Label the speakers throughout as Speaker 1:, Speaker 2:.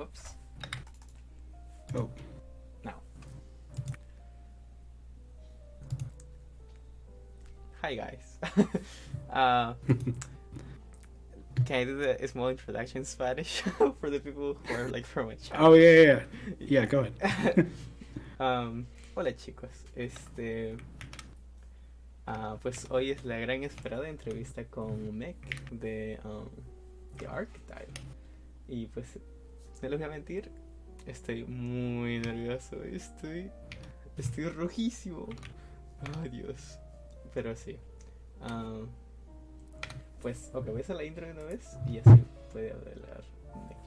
Speaker 1: Whoops.
Speaker 2: Oh.
Speaker 1: Now. Hi guys. uh, can I do the small introduction in Spanish for the people who are like from a chat?
Speaker 2: Oh yeah. Yeah, go ahead.
Speaker 1: Hola chicos. Pues hoy es la gran esperada entrevista con Meg de Archetype. Y pues no les voy a mentir, estoy muy nervioso, estoy rojísimo. Ay Dios. Pero sí. Pues, ok, voy a hacer la intro de una vez y así puede hablar Nick.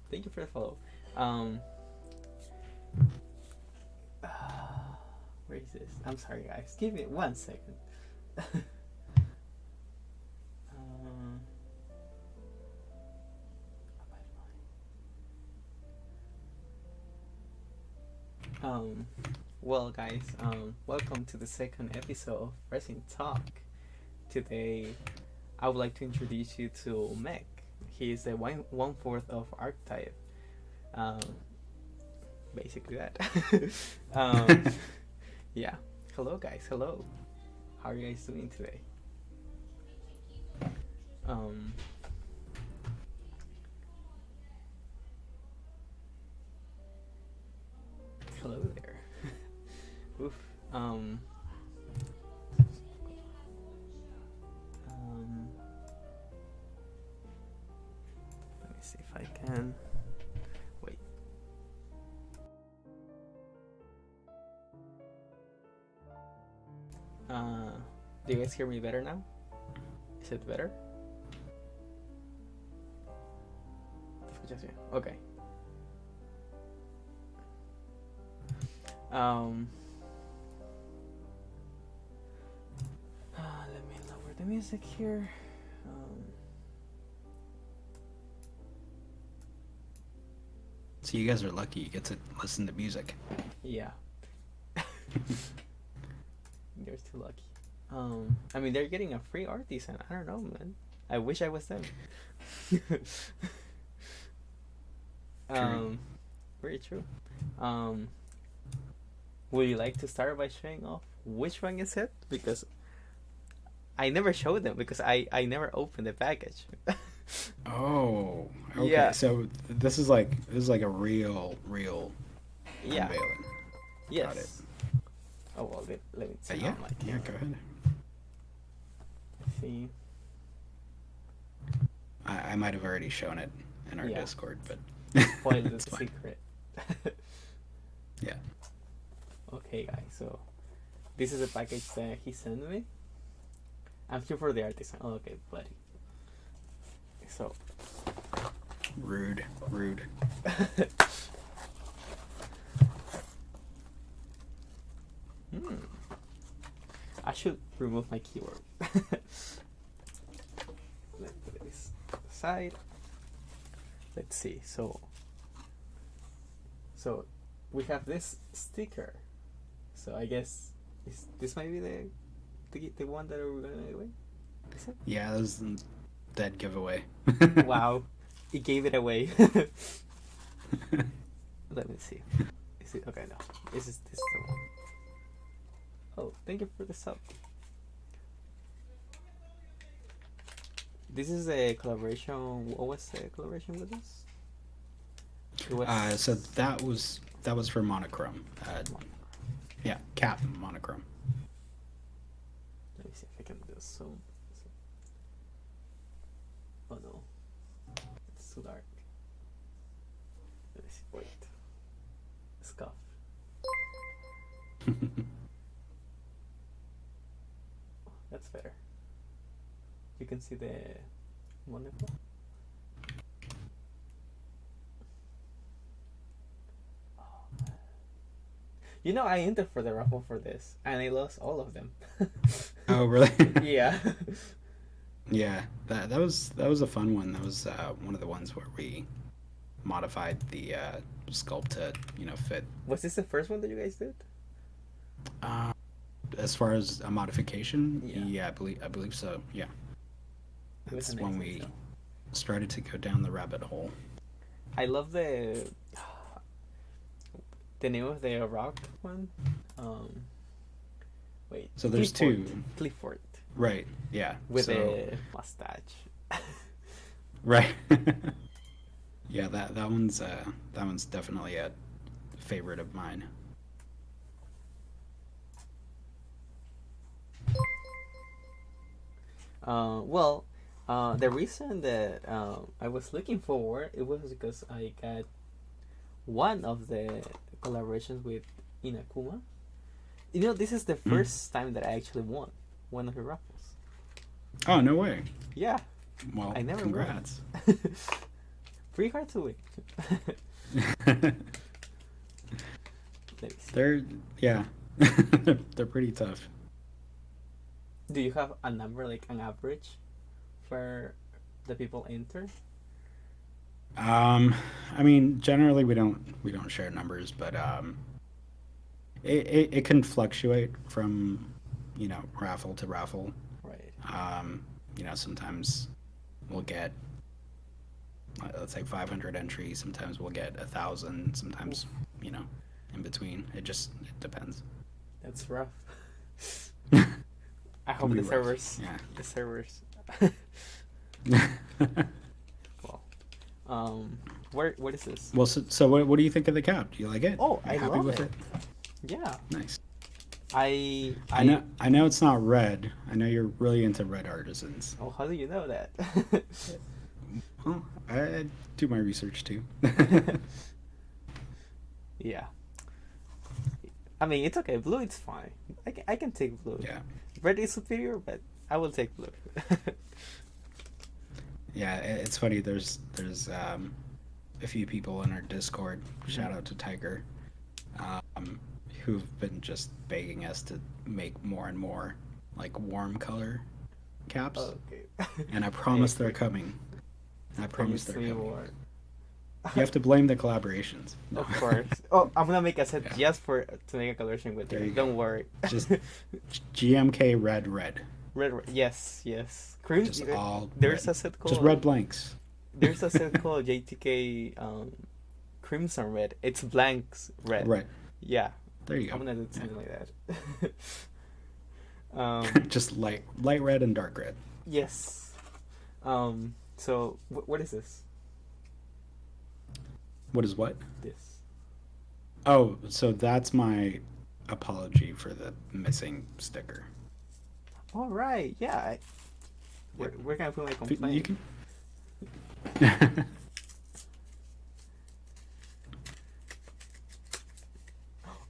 Speaker 1: Thank you for the follow. Where is this? I'm sorry, guys. Give me 1 second. Well, guys, welcome to the second episode of Resin Talk. Today, I would like to introduce you to Meg. He is the 1/4 of Archetype. Basically that. Yeah. Hello, guys. Hello. How are you guys doing today? Hello there. Oof. Let me see if I can. Wait. Do you guys hear me better now? Is it better? ¿Te escuchas bien? Okay. Let me lower the music here.
Speaker 2: So you guys are lucky you get to listen to music.
Speaker 1: Yeah. You're too lucky. I mean, they're getting a free art design. I don't know, man. I wish I was them.
Speaker 2: True.
Speaker 1: Very true. Would you like to start by showing off which one is it? Because I never showed them because I never opened the package.
Speaker 2: Oh, okay.
Speaker 1: Yeah.
Speaker 2: So this is like a real
Speaker 1: Yeah.
Speaker 2: unveiling.
Speaker 1: Yes.
Speaker 2: Got it.
Speaker 1: Oh well, let me see.
Speaker 2: Yeah, go ahead.
Speaker 1: See.
Speaker 2: I might have already shown it in our
Speaker 1: Yeah.
Speaker 2: Discord, but
Speaker 1: Spoil the
Speaker 2: it's fine.
Speaker 1: secret.
Speaker 2: Yeah.
Speaker 1: Okay, guys. So this is the package that he sent me. I'm here for the art design. Oh, okay, buddy. So.
Speaker 2: Rude.
Speaker 1: I should remove my keyboard. Let's put this aside. Let's see. So we have this sticker. So I guess this might be the one that we're gonna do. Is it?
Speaker 2: Yeah, that was the dead giveaway.
Speaker 1: Wow, it gave it away. Let me see. Is it okay? No, this is the one. Oh, thank you for the sub. This is a collaboration. What was the collaboration with us? It was
Speaker 2: So that was for Monochrome. Yeah, Cap Monochrome.
Speaker 1: Let me see if I can do some. Oh no, it's too dark. Let me see. Wait. Scuff. That's better. You can see the monocle. You know, I entered for the raffle for this, and I lost all of them.
Speaker 2: Oh, really?
Speaker 1: Yeah.
Speaker 2: Yeah, that was a fun one. That was one of the ones where we modified the sculpt to fit.
Speaker 1: Was this the first one that you guys did?
Speaker 2: Uh, as far as a modification,
Speaker 1: Yeah.
Speaker 2: I believe so. Yeah,
Speaker 1: It was
Speaker 2: that's
Speaker 1: a nice
Speaker 2: when
Speaker 1: one,
Speaker 2: we
Speaker 1: so.
Speaker 2: started to go down the rabbit hole.
Speaker 1: I love the name of the rock one. Um, Wait.
Speaker 2: So there's two.
Speaker 1: Clifford.
Speaker 2: Right. Yeah.
Speaker 1: With
Speaker 2: so,
Speaker 1: a mustache.
Speaker 2: Right. Yeah, that one's definitely a favorite of mine.
Speaker 1: Well, the reason that I was looking forward it was because I got one of the collaborations with Inakuma. You know, this is the first time that I actually won one of the raffles.
Speaker 2: Oh, no way.
Speaker 1: Yeah.
Speaker 2: Well,
Speaker 1: I never
Speaker 2: congrats.
Speaker 1: won. Pretty hard to win. Let me see.
Speaker 2: They're pretty tough.
Speaker 1: Do you have a number, like an average, for the people enter?
Speaker 2: I mean, generally we don't share numbers, but it can fluctuate from raffle to raffle.
Speaker 1: Right.
Speaker 2: Sometimes we'll get let's say 500 entries. Sometimes we'll get 1,000. Sometimes in between. It depends.
Speaker 1: That's rough. I hope
Speaker 2: Can
Speaker 1: the
Speaker 2: be rough.
Speaker 1: servers.
Speaker 2: Yeah.
Speaker 1: The servers. Well, what is this?
Speaker 2: Well, so what do you think of the cap? Do you like it?
Speaker 1: Oh,
Speaker 2: You
Speaker 1: I
Speaker 2: happy
Speaker 1: love
Speaker 2: with
Speaker 1: it. Yeah.
Speaker 2: Nice.
Speaker 1: I
Speaker 2: know it's not red. I know you're really into red artisans.
Speaker 1: Oh, how do you know that?
Speaker 2: Well, I do my research too.
Speaker 1: Yeah. I mean, it's okay. Blue, it's fine. I can take blue.
Speaker 2: Yeah.
Speaker 1: Red is superior, but I will take blue.
Speaker 2: Yeah, it's funny. There's a few people in our Discord. Shout out to Tiger, who've been just begging us to make more and more like warm color caps.
Speaker 1: Okay.
Speaker 2: And I promise they're coming. I promise they're
Speaker 1: Promise me
Speaker 2: coming.
Speaker 1: more.
Speaker 2: You have to blame the collaborations. No.
Speaker 1: Of course. Oh, I'm gonna make a set
Speaker 2: Yeah.
Speaker 1: just to make a collaboration with
Speaker 2: There
Speaker 1: you.
Speaker 2: you go.
Speaker 1: Don't worry.
Speaker 2: Just GMK red.
Speaker 1: red. Yes. Cream.
Speaker 2: Just all
Speaker 1: There's
Speaker 2: red.
Speaker 1: a set called.
Speaker 2: Just red blanks.
Speaker 1: There's a set called JTK Crimson Red. It's blanks red.
Speaker 2: Right.
Speaker 1: Yeah.
Speaker 2: There you
Speaker 1: I'm
Speaker 2: go.
Speaker 1: gonna do something like that.
Speaker 2: Just light red and dark red.
Speaker 1: Yes. So what is this?
Speaker 2: What is what?
Speaker 1: This.
Speaker 2: Oh, so that's my apology for the missing sticker.
Speaker 1: All right. Yeah. Where can I put my
Speaker 2: You
Speaker 1: complaint?
Speaker 2: can.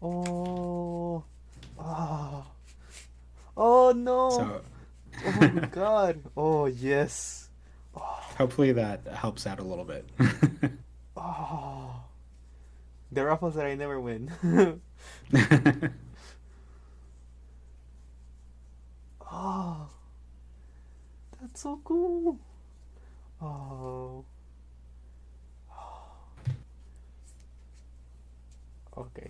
Speaker 1: Oh. Oh no.
Speaker 2: So
Speaker 1: Oh my god. Oh yes.
Speaker 2: hopefully that helps out a little bit.
Speaker 1: Oh. The raffles that I never win. Oh. That's so cool. Oh. Okay.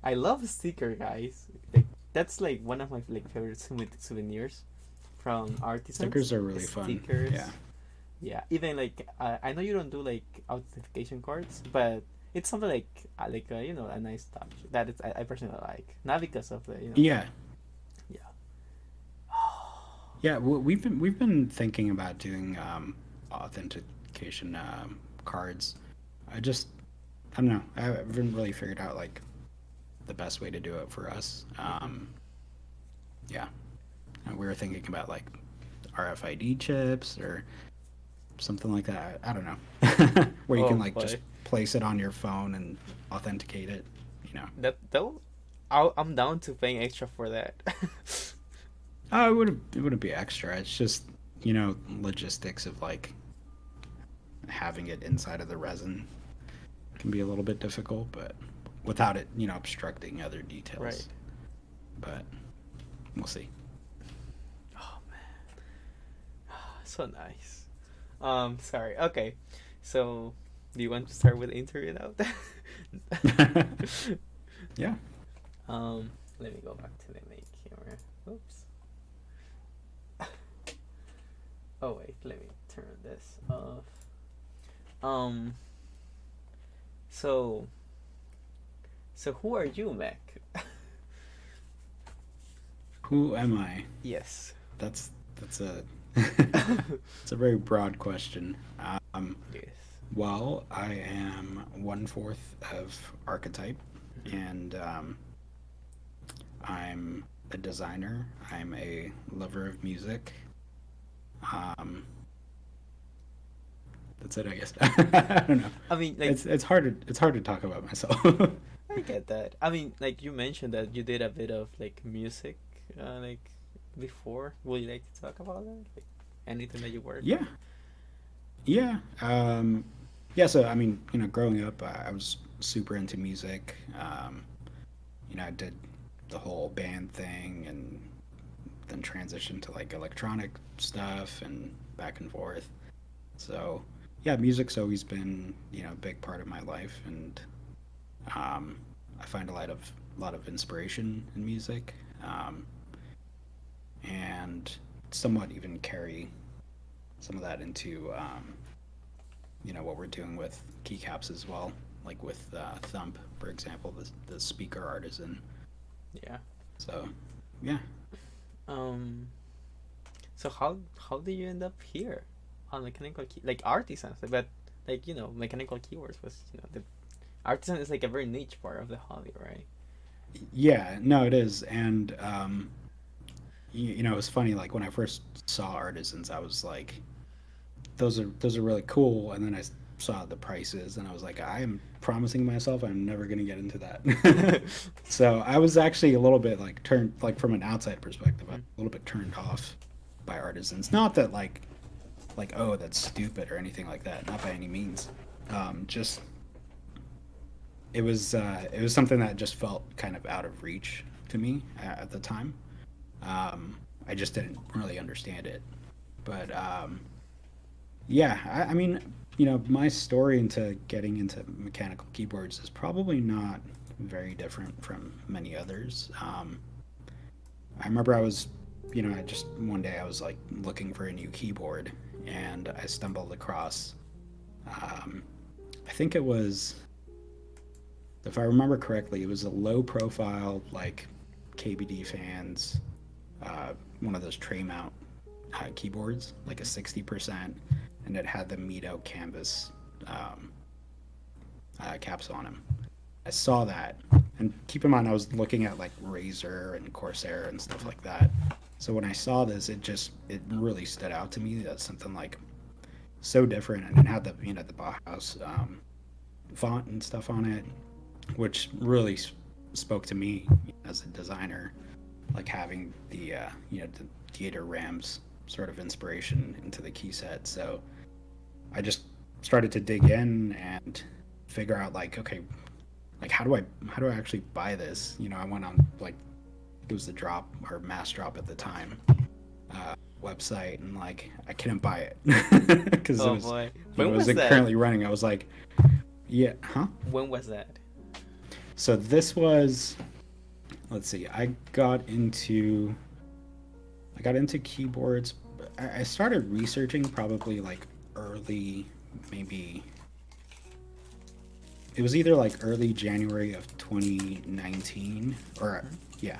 Speaker 1: I love sticker, guys. Like, that's like one of my favorite souvenirs from artisans.
Speaker 2: Stickers are really fun.
Speaker 1: Stickers.
Speaker 2: Yeah.
Speaker 1: Yeah. Even like I know you don't do like authentication cards, but it's something like a nice touch that I personally like. Not because of the
Speaker 2: Yeah.
Speaker 1: Yeah.
Speaker 2: Yeah. We've been thinking about doing authentication cards. I don't know. I haven't really figured out like the best way to do it for us. Yeah. We were thinking about like RFID chips or something like that. I don't know. Where you can like just place it on your phone and authenticate it,
Speaker 1: I'm down to paying extra for that.
Speaker 2: Oh, it wouldn't be extra. It's just, logistics of like having it inside of the resin can be a little bit difficult, but without it, obstructing other details.
Speaker 1: Right.
Speaker 2: But we'll see.
Speaker 1: Oh man, so nice. Sorry. Okay, so do you want to start with the interview now?
Speaker 2: Yeah.
Speaker 1: Let me go back to the main camera. Oops. Oh wait, let me turn this off. So who are you, Mac?
Speaker 2: Who am I?
Speaker 1: Yes.
Speaker 2: That's a it's a very broad question.
Speaker 1: Yes.
Speaker 2: Well, I am 1/4 of Archetype, and I'm a designer. I'm a lover of music. That's it, I guess. I don't know.
Speaker 1: I mean, like,
Speaker 2: it's hard to talk about myself.
Speaker 1: I get that. I mean, like, you mentioned that you did a bit of like music, like before. Would you like to talk about that? Like, anything that you work?
Speaker 2: Yeah. Yeah. Yeah. So I mean, growing up, I was super into music. I did the whole band thing, and then transitioned to like electronic stuff and back and forth. So yeah, music's always been a big part of my life, and I find a lot of inspiration in music, and somewhat even carry some of that into what we're doing with keycaps as well, like with Thump, for example, the speaker artisan.
Speaker 1: Yeah.
Speaker 2: So yeah.
Speaker 1: So how did you end up here on mechanical key, like artisans? But like mechanical keyboards was the artisan is like a very niche part of the hobby, right?
Speaker 2: Yeah, no, it is. And it was funny, like when I first saw artisans, I was like, those are really cool. And then I saw the prices, and I was like, I am promising myself I'm never going to get into that. So I was actually a little bit like turned, like from an outside perspective, I'm a little bit turned off by artisans. Not that like oh, that's stupid or anything like that, not by any means. Just it was something that just felt kind of out of reach to me at the time. I just didn't really understand it. But yeah, I mean, my story into getting into mechanical keyboards is probably not very different from many others. I remember I was, I just one day I was like looking for a new keyboard, and I stumbled across, I think it was, if I remember correctly, it was a low profile, like KBD fans, one of those tray mount keyboards, like a 60%, and it had the Mito canvas caps on them. I saw that, and keep in mind I was looking at like Razer and Corsair and stuff like that. So when I saw this, it really stood out to me. That's something like so different, and it had the the Bauhaus font and stuff on it, which really spoke to me as a designer, like having the the Dieter Rams sort of inspiration into the key set. So I just started to dig in and figure out like, okay, like how do I actually buy this? I went on like, it was the Drop or Mass Drop at the time website, and like I couldn't buy it because it was
Speaker 1: boy.
Speaker 2: When was it
Speaker 1: that?
Speaker 2: Currently running. I was like, yeah, huh?
Speaker 1: When was that?
Speaker 2: So this was, let's see, I got into keyboards. I started researching probably like early, maybe it was either like early January of 2019 or yeah.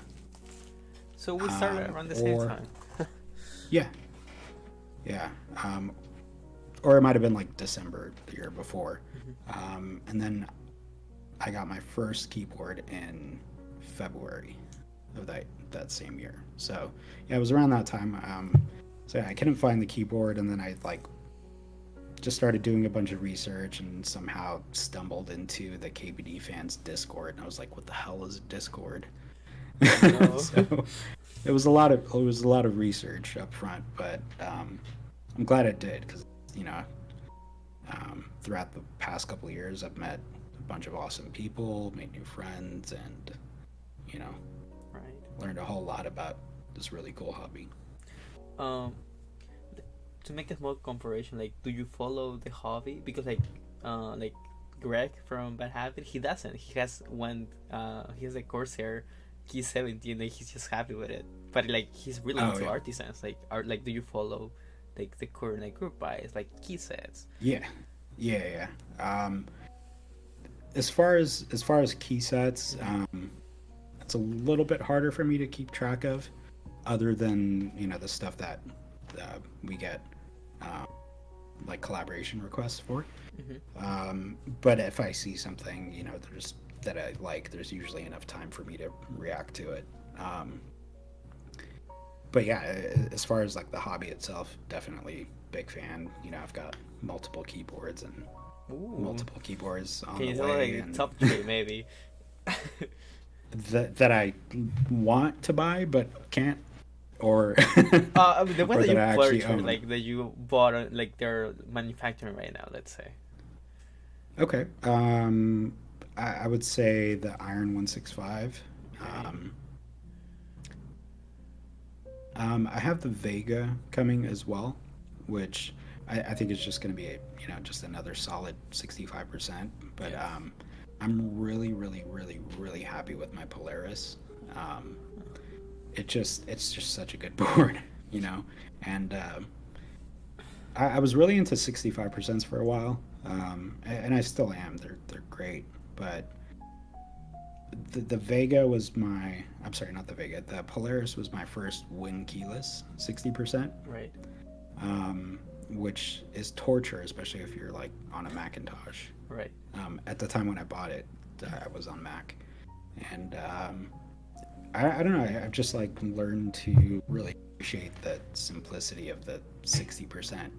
Speaker 1: So we started around the same time.
Speaker 2: Yeah. Or it might have been like December the year before. And then I got my first keyboard in February of that same year. So yeah, it was around that time. So yeah, I couldn't find the keyboard, and then I like just started doing a bunch of research and somehow stumbled into the KBD fans Discord, and I was like, what the hell is a Discord?
Speaker 1: No.
Speaker 2: So it was a lot of research up front, but I'm glad I did, because Throughout the past couple of years, I've met a bunch of awesome people, made new friends, and you know,
Speaker 1: Right.
Speaker 2: learned a whole lot about this really cool hobby.
Speaker 1: Um, to make a small comparison, like, do you follow the hobby? Because like Greg from Bad Habit, he doesn't. He has one. He has a Corsair Key 17, and he's just happy with it. But like, he's really
Speaker 2: Oh
Speaker 1: into
Speaker 2: yeah,
Speaker 1: artisans. Like, art. Like, do you follow like the current like group buys, like key sets?
Speaker 2: yeah, yeah, yeah. As far as key sets, it's a little bit harder for me to keep track of, other than the stuff that we get like collaboration requests for. But if I see something, there's that I like, there's usually enough time for me to react to it. But yeah, as far as like the hobby itself, definitely big fan. I've got multiple keyboards and
Speaker 1: Ooh.
Speaker 2: multiple keyboards on
Speaker 1: Can you
Speaker 2: the
Speaker 1: tell
Speaker 2: way,
Speaker 1: like
Speaker 2: and
Speaker 1: top three maybe?
Speaker 2: that I want to buy but can't, or
Speaker 1: I mean, the one
Speaker 2: or
Speaker 1: that you
Speaker 2: that I actually
Speaker 1: purchased,
Speaker 2: own.
Speaker 1: like that you bought, like they're manufacturing right now. Let's say.
Speaker 2: Okay. I would say the Iron 165.
Speaker 1: Okay.
Speaker 2: I have the Vega coming as well, which I think is just going to be just another solid 65%. But
Speaker 1: Yes.
Speaker 2: I'm really, really, really, really happy with my Polaris. It's just such a good board, and I was really into 65% for a while, and I still am. They're great, but the Vega was my. I'm sorry, not the Vega. The Polaris was my first win keyless 60%,
Speaker 1: Right.
Speaker 2: which is torture, especially if you're like on a Macintosh.
Speaker 1: Right.
Speaker 2: At the time when I bought it, I was on Mac, and I don't know. I've just like learned to really appreciate the simplicity of the 60%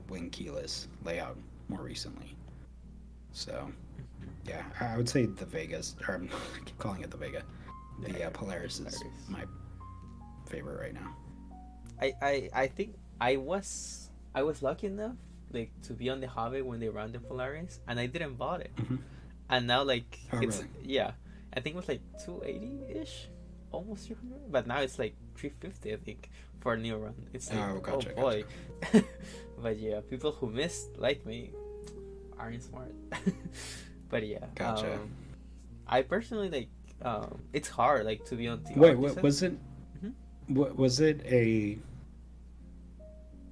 Speaker 2: wing keyless layout more recently. So yeah, I would say the Vegas, or I keep calling it the Vega. The
Speaker 1: Yeah,
Speaker 2: Polaris is
Speaker 1: Polaris.
Speaker 2: my favorite right now.
Speaker 1: I think I was lucky enough like to be on the hobby when they ran the Polaris, and I didn't bought it.
Speaker 2: Hmm.
Speaker 1: And now like
Speaker 2: Oh,
Speaker 1: it's
Speaker 2: really?
Speaker 1: yeah, I think it was like 280 ish, almost 300. But now it's like 350. I think for a new run. It's like
Speaker 2: Oh, gotcha,
Speaker 1: oh boy. But yeah, people who missed like me aren't smart. But yeah,
Speaker 2: Gotcha.
Speaker 1: I personally like it's hard like to be on the
Speaker 2: Wait,
Speaker 1: artisan.
Speaker 2: was it?
Speaker 1: Mhm.
Speaker 2: Was it a?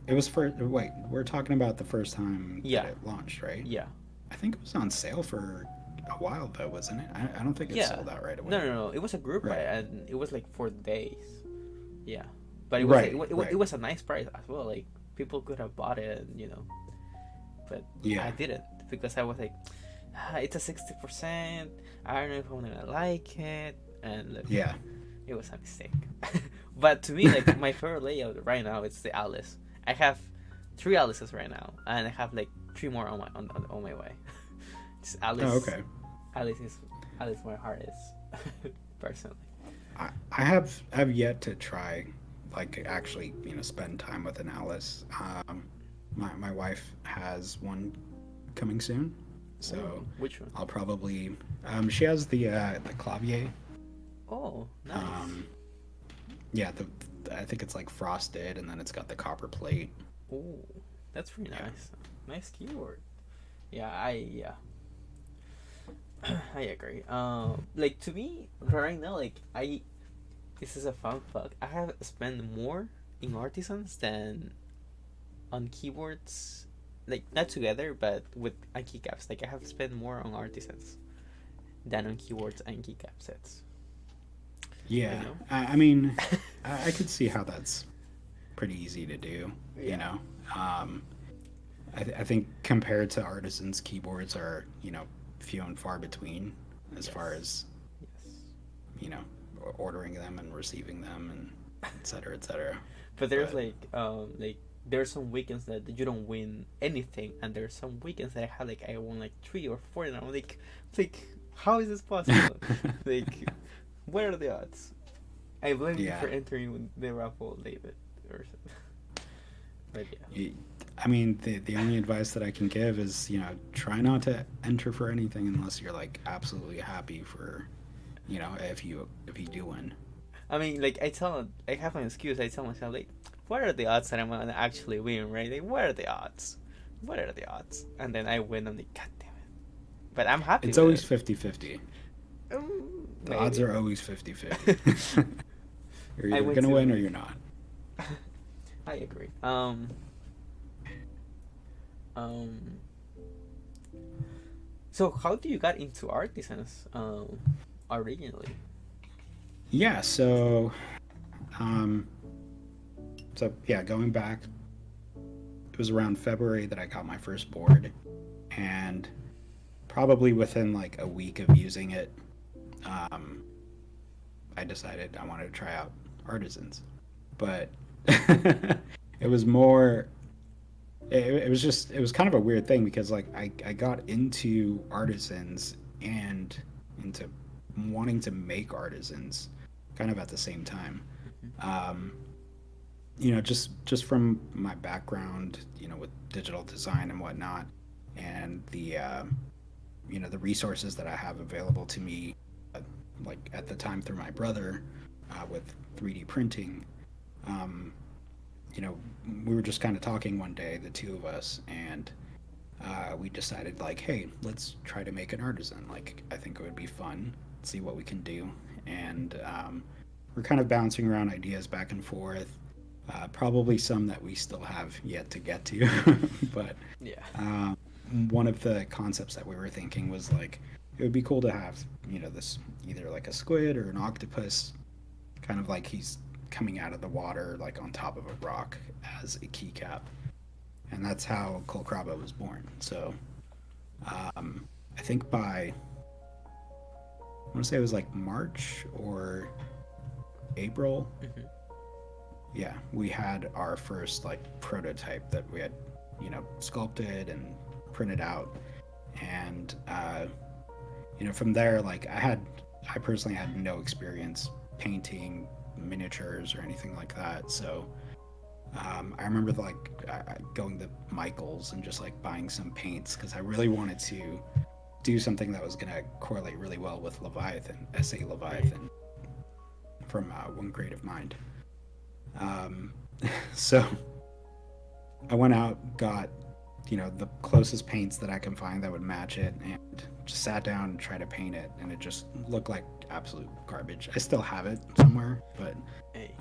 Speaker 2: It was for. Wait, we're talking about the first time
Speaker 1: Yeah.
Speaker 2: that it launched, right?
Speaker 1: Yeah.
Speaker 2: I think it was on sale for a while though, wasn't it? I don't think it
Speaker 1: Yeah.
Speaker 2: sold out right away.
Speaker 1: No. It was a group
Speaker 2: Right.
Speaker 1: buy, and it was like 4 days. Yeah, but it was
Speaker 2: Right,
Speaker 1: like,
Speaker 2: right.
Speaker 1: it was a nice price as well. Like people could have bought it, but
Speaker 2: Yeah.
Speaker 1: I didn't because I was like, it's a 60%. I don't know if I'm gonna like it, and look,
Speaker 2: Yeah.
Speaker 1: it was a mistake. But to me, like my favorite layout right now is the Alice. I have 3 Alices right now, and I have like 3 more on my way. It's Alice.
Speaker 2: Oh, okay.
Speaker 1: Alice my heart is personally.
Speaker 2: I've yet to try, like actually, spend time with an Alice. My wife has one coming soon, so
Speaker 1: Ooh, which one?
Speaker 2: I'll probably. She has the Clavier.
Speaker 1: Oh, nice.
Speaker 2: Yeah, I think it's like frosted, and then it's got the copper plate.
Speaker 1: Ooh, that's pretty
Speaker 2: Yeah.
Speaker 1: nice. Nice keyword. Yeah, I agree. Like to me right now, like this is a fun fact. I have spent more in artisans than on keyboards. Like not together, but with keycaps. Like I have spent more on artisans than on keyboards and keycap sets.
Speaker 2: Yeah,
Speaker 1: You know?
Speaker 2: I mean, I could see how that's pretty easy to do.
Speaker 1: Yeah.
Speaker 2: I think compared to artisans, keyboards are few and far between as
Speaker 1: Yes.
Speaker 2: far as
Speaker 1: Yes.
Speaker 2: ordering them and receiving them and et cetera, et cetera.
Speaker 1: But there's
Speaker 2: But-
Speaker 1: like there's some weekends that you don't win anything, and there's some weekends that I won like 3 or 4, and I'm like how is this possible? Like, what are the odds? I blame you
Speaker 2: Yeah.
Speaker 1: for entering the raffle, David. Or something. But yeah,
Speaker 2: I mean, the only advice that I can give is, try not to enter for anything unless you're like absolutely happy for, if you do win.
Speaker 1: I mean, like I have an excuse. I tell myself like, what are the odds that I'm gonna actually win, right? Like, what are the odds? What are the odds? And then I win. I'm like, God damn it! But I'm happy.
Speaker 2: It's always 50-50. The
Speaker 1: Maybe.
Speaker 2: odds are always 50-50. You're either gonna win or you're not.
Speaker 1: I agree. So how do you got into artisans originally?
Speaker 2: Yeah, so going back, it was around February that I got my first board, and probably within like a week of using it, I decided I wanted to try out artisans. But it was more, it was kind of a weird thing because like I got into artisans and into wanting to make artisans kind of at the same time. Just from my background, with digital design and whatnot, and the resources that I have available to me, like at the time through my brother, with 3D printing. We were just kind of talking one day, the two of us, and we decided like, hey, let's try to make an artisan. Like, I think it would be fun. See what we can do. And we're kind of bouncing around ideas back and forth. Probably some that we still have yet to get to. But
Speaker 1: yeah,
Speaker 2: one of the concepts that we were thinking was like, it would be cool to have, this either like a squid or an octopus, kind of like he's coming out of the water, like on top of a rock as a keycap. And that's how Kolkraba was born. So I think I want to say it was like March or April.
Speaker 1: Mm-hmm.
Speaker 2: Yeah, we had our first like prototype that we had, sculpted and printed out. And, from there, like I personally had no experience painting miniatures or anything like that. So I remember like going to Michael's and just like buying some paints because I really wanted to do something that was going to correlate really well with Leviathan, SA Leviathan from One Creative Mind. So I went out, got the closest paints that I can find that would match it, and just sat down and tried to paint it, and it just looked like absolute garbage. I still have it somewhere, but
Speaker 1: hey.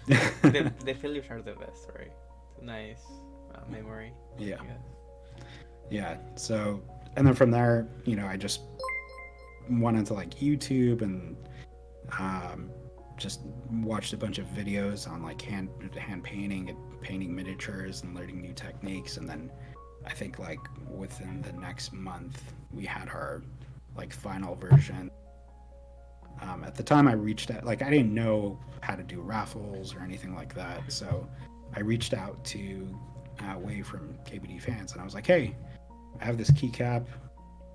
Speaker 1: The failures are the best, right? It's a nice memory.
Speaker 2: Yeah. So, and then from there, I just went into like YouTube and just watched a bunch of videos on like hand painting and painting miniatures and learning new techniques. And then I think like within the next month we had our like final version. At the time I reached out, like I didn't know how to do raffles or anything like that, so I reached out to Wei from KBD Fans and I was like, hey, I have this keycap,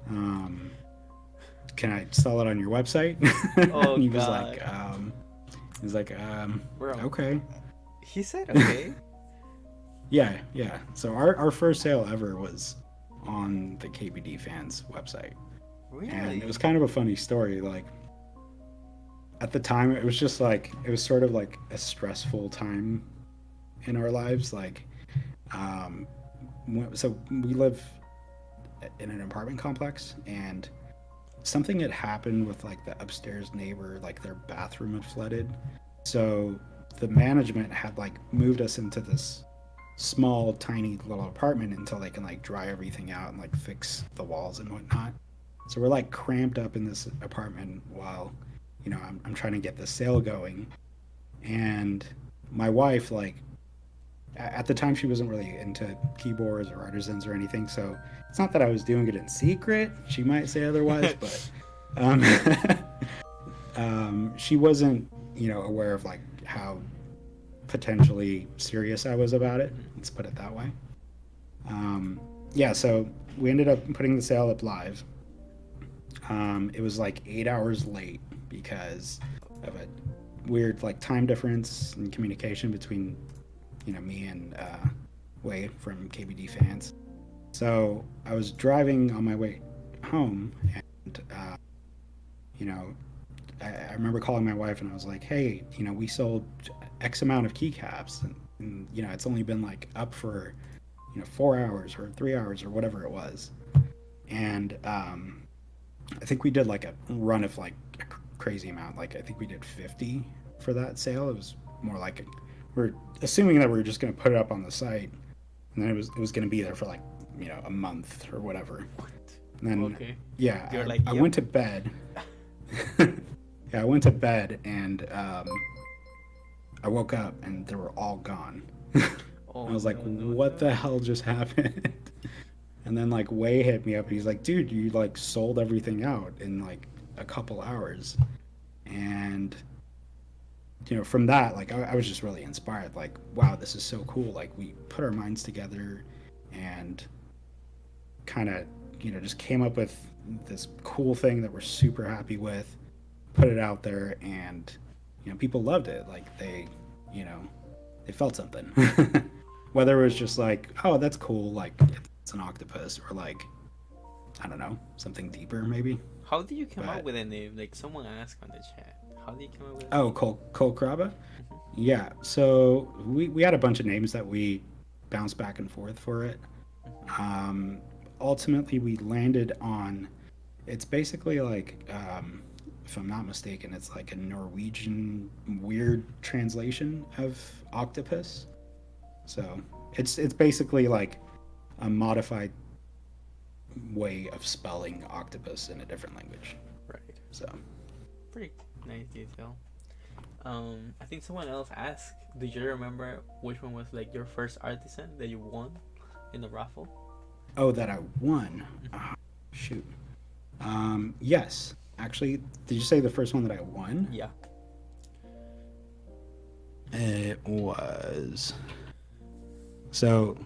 Speaker 2: can I sell it on your website?
Speaker 1: Oh,
Speaker 2: and he
Speaker 1: God.
Speaker 2: was like, okay.
Speaker 1: He said okay.
Speaker 2: Yeah. So our first sale ever was on the KBD Fans website.
Speaker 1: Really?
Speaker 2: And it was kind of a funny story. Like, at the time, it was just like, it was sort of like a stressful time in our lives. Like, so we live in an apartment complex, and something had happened with like the upstairs neighbor, like their bathroom had flooded. So the management had like moved us into this small, tiny little apartment until they can like dry everything out and like fix the walls and whatnot. So we're like cramped up in this apartment while, I'm trying to get the sale going. And my wife, like, at the time she wasn't really into keyboards or artisans or anything, so it's not that I was doing it in secret. She might say otherwise, but she wasn't, aware of like how potentially serious I was about it. Let's put it that way. So we ended up putting the sale up live. It was like 8 hours late because of a weird like time difference and communication between me and way from KBD Fans. So I was driving on my way home, and you know, I remember calling my wife, and I was like, "Hey, you know, we sold X amount of keycaps, and you know, it's only been like up for 4 hours or 3 hours or whatever it was." And I think we did like a run of like a crazy amount. Like I think we did 50 for that sale. It was more like we're assuming that we were just going to put it up on the site, and then it was going to be there for like a month or whatever. And then yeah, I went to bed. Yeah, I went to bed, and I woke up and they were all gone. I was like, what the hell just happened? And then like Wei hit me up, and he's like, dude, you like sold everything out in like a couple hours. And from that, like I was just really inspired, like, wow, this is so cool. Like we put our minds together and kind of just came up with this cool thing that we're super happy with, put it out there, and people loved it. Like they felt something. Whether it was just like, oh, that's cool, like it's an octopus, or like, I don't know, something deeper maybe.
Speaker 1: How did you come up with a name? Like someone asked on the chat. How did you come up with
Speaker 2: a name? Cole Krabba? Mm-hmm. Yeah, so we had a bunch of names that we bounced back and forth for it. Mm-hmm. Ultimately we landed on, it's basically like, if I'm not mistaken, it's like a Norwegian weird translation of octopus. So it's basically like a modified way of spelling octopus in a different language.
Speaker 1: Right.
Speaker 2: So
Speaker 1: pretty nice detail. I think someone else asked, do you remember which one was like your first artisan that you won in the raffle?
Speaker 2: Oh, that I won? Oh, shoot. Yes. Actually, did you say the first one that I won?
Speaker 1: Yeah.
Speaker 2: It was... So,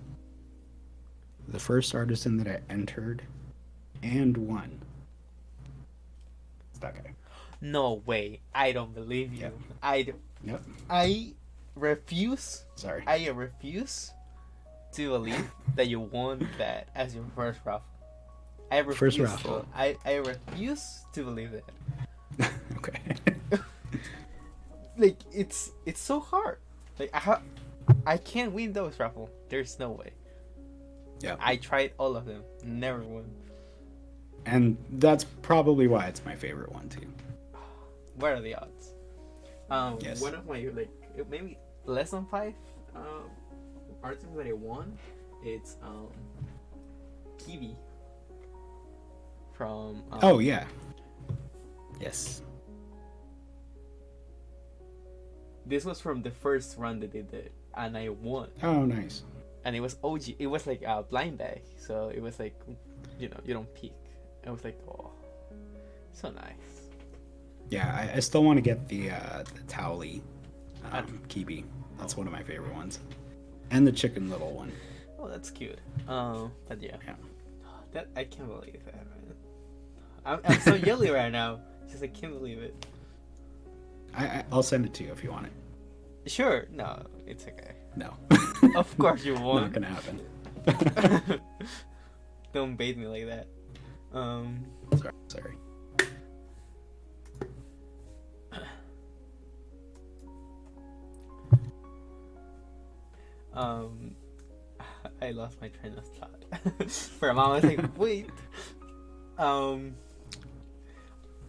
Speaker 2: the first artisan that I entered and won. It's that guy.
Speaker 1: No way. I don't believe you.
Speaker 2: Yep.
Speaker 1: I refuse.
Speaker 2: Sorry.
Speaker 1: I refuse to believe that you won that as your first raffle. I refuse.
Speaker 2: First raffle.
Speaker 1: I refuse to believe that.
Speaker 2: Okay.
Speaker 1: Like it's so hard. Like I can't win those raffle. There's no way.
Speaker 2: Yeah.
Speaker 1: I tried all of them. Never won.
Speaker 2: And that's probably why it's my favorite one too.
Speaker 1: What are the odds?
Speaker 2: Yes.
Speaker 1: One of my like maybe less than 5 artists that I won. It's Kiwi from.
Speaker 2: Oh yeah. Yes.
Speaker 1: This was from the first run that they did, and I won.
Speaker 2: Oh, nice.
Speaker 1: And it was OG. It was like a blind bag, so it was like, you don't peek. I was like, oh, so nice.
Speaker 2: Yeah, I still want to get the Towley Kiwi. That's one of my favorite ones, and the Chicken Little one.
Speaker 1: Oh, that's cute. But yeah. That I can't believe that, man. I'm so yelly right now. Just I can't believe it.
Speaker 2: I'll send it to you if you want it.
Speaker 1: Sure. No, it's okay.
Speaker 2: No.
Speaker 1: Of course you won't.
Speaker 2: Not gonna happen.
Speaker 1: Don't bait me like that.
Speaker 2: Sorry.
Speaker 1: I lost my train of thought. For a moment, I was like, wait.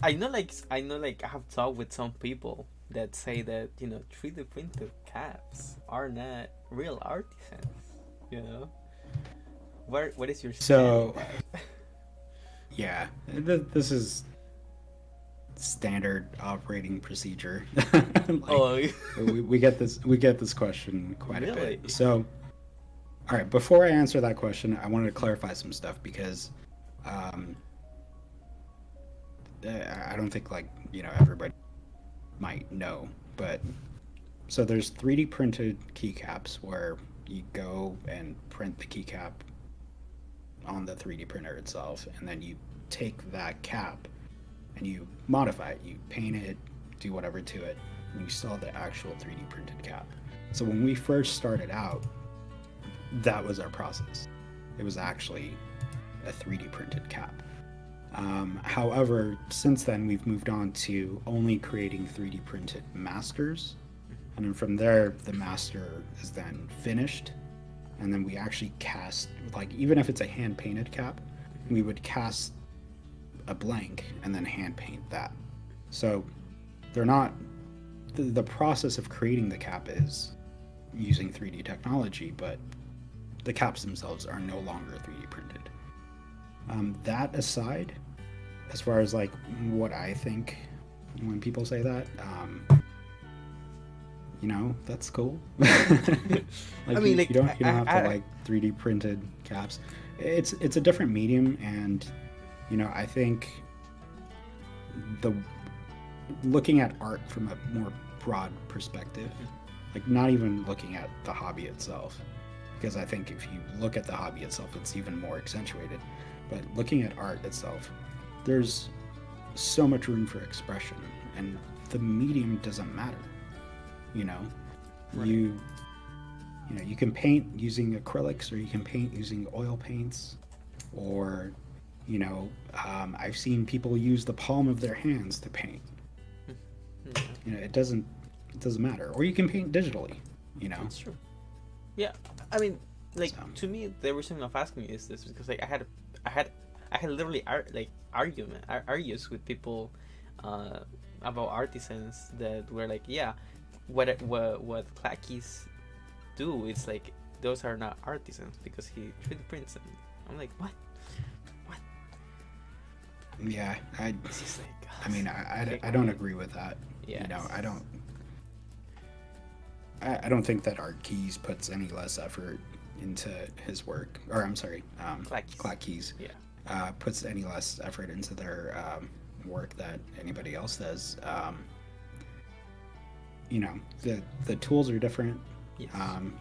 Speaker 1: I know, like I have talked with some people that say that 3D printed caps are not real artisans. What is your
Speaker 2: so? Yeah, this is standard operating procedure. We get this question quite a bit. So, all right, before I answer that question, I wanted to clarify some stuff because I don't think everybody might know, but so there's 3D printed keycaps where you go and print the keycap on the 3D printer itself, and then you take that cap and you modify it, you paint it, do whatever to it, and you still have the actual 3D printed cap. So when we first started out, that was our process. It was actually a 3D printed cap. However, since then we've moved on to only creating 3D printed masters, and then from there the master is then finished, and then we actually cast, like, even if it's a hand painted cap, we would cast a blank and then hand paint that. So they're not, the process of creating the cap is using 3D technology, but the caps themselves are no longer 3D printed. That aside, as far as like what I think when people say that, you know, that's cool. Like,
Speaker 1: I mean,
Speaker 2: you don't have to like 3D printed caps. It's a different medium, and you know, I think looking at art from a more broad perspective, like not even looking at the hobby itself, because I think if you look at the hobby itself, it's even more accentuated. But looking at art itself, there's so much room for expression, and the medium doesn't matter. You know,
Speaker 1: Right.
Speaker 2: you know, you can paint using acrylics, or you can paint using oil paints, or you know, I've seen people use the palm of their hands to paint.
Speaker 1: Yeah,
Speaker 2: You know, it doesn't matter. Or you can paint digitally. You know,
Speaker 1: that's true. Yeah, I mean, like,
Speaker 2: So.
Speaker 1: to me, the reason of asking is this because like I had literally argues with people about artisans that were like, yeah, what Clackies do, it's like those are not artisans because he 3D prints them. I'm like, what?
Speaker 2: yeah,
Speaker 1: It's just like,
Speaker 2: I mean, I don't agree with that.
Speaker 1: Yeah,
Speaker 2: You know, I don't think that Art Keys puts any less effort into his work, or I'm sorry, Clack Keys
Speaker 1: Yeah.
Speaker 2: Puts any less effort into their work that anybody else does. You know, the tools are different.
Speaker 1: Yes.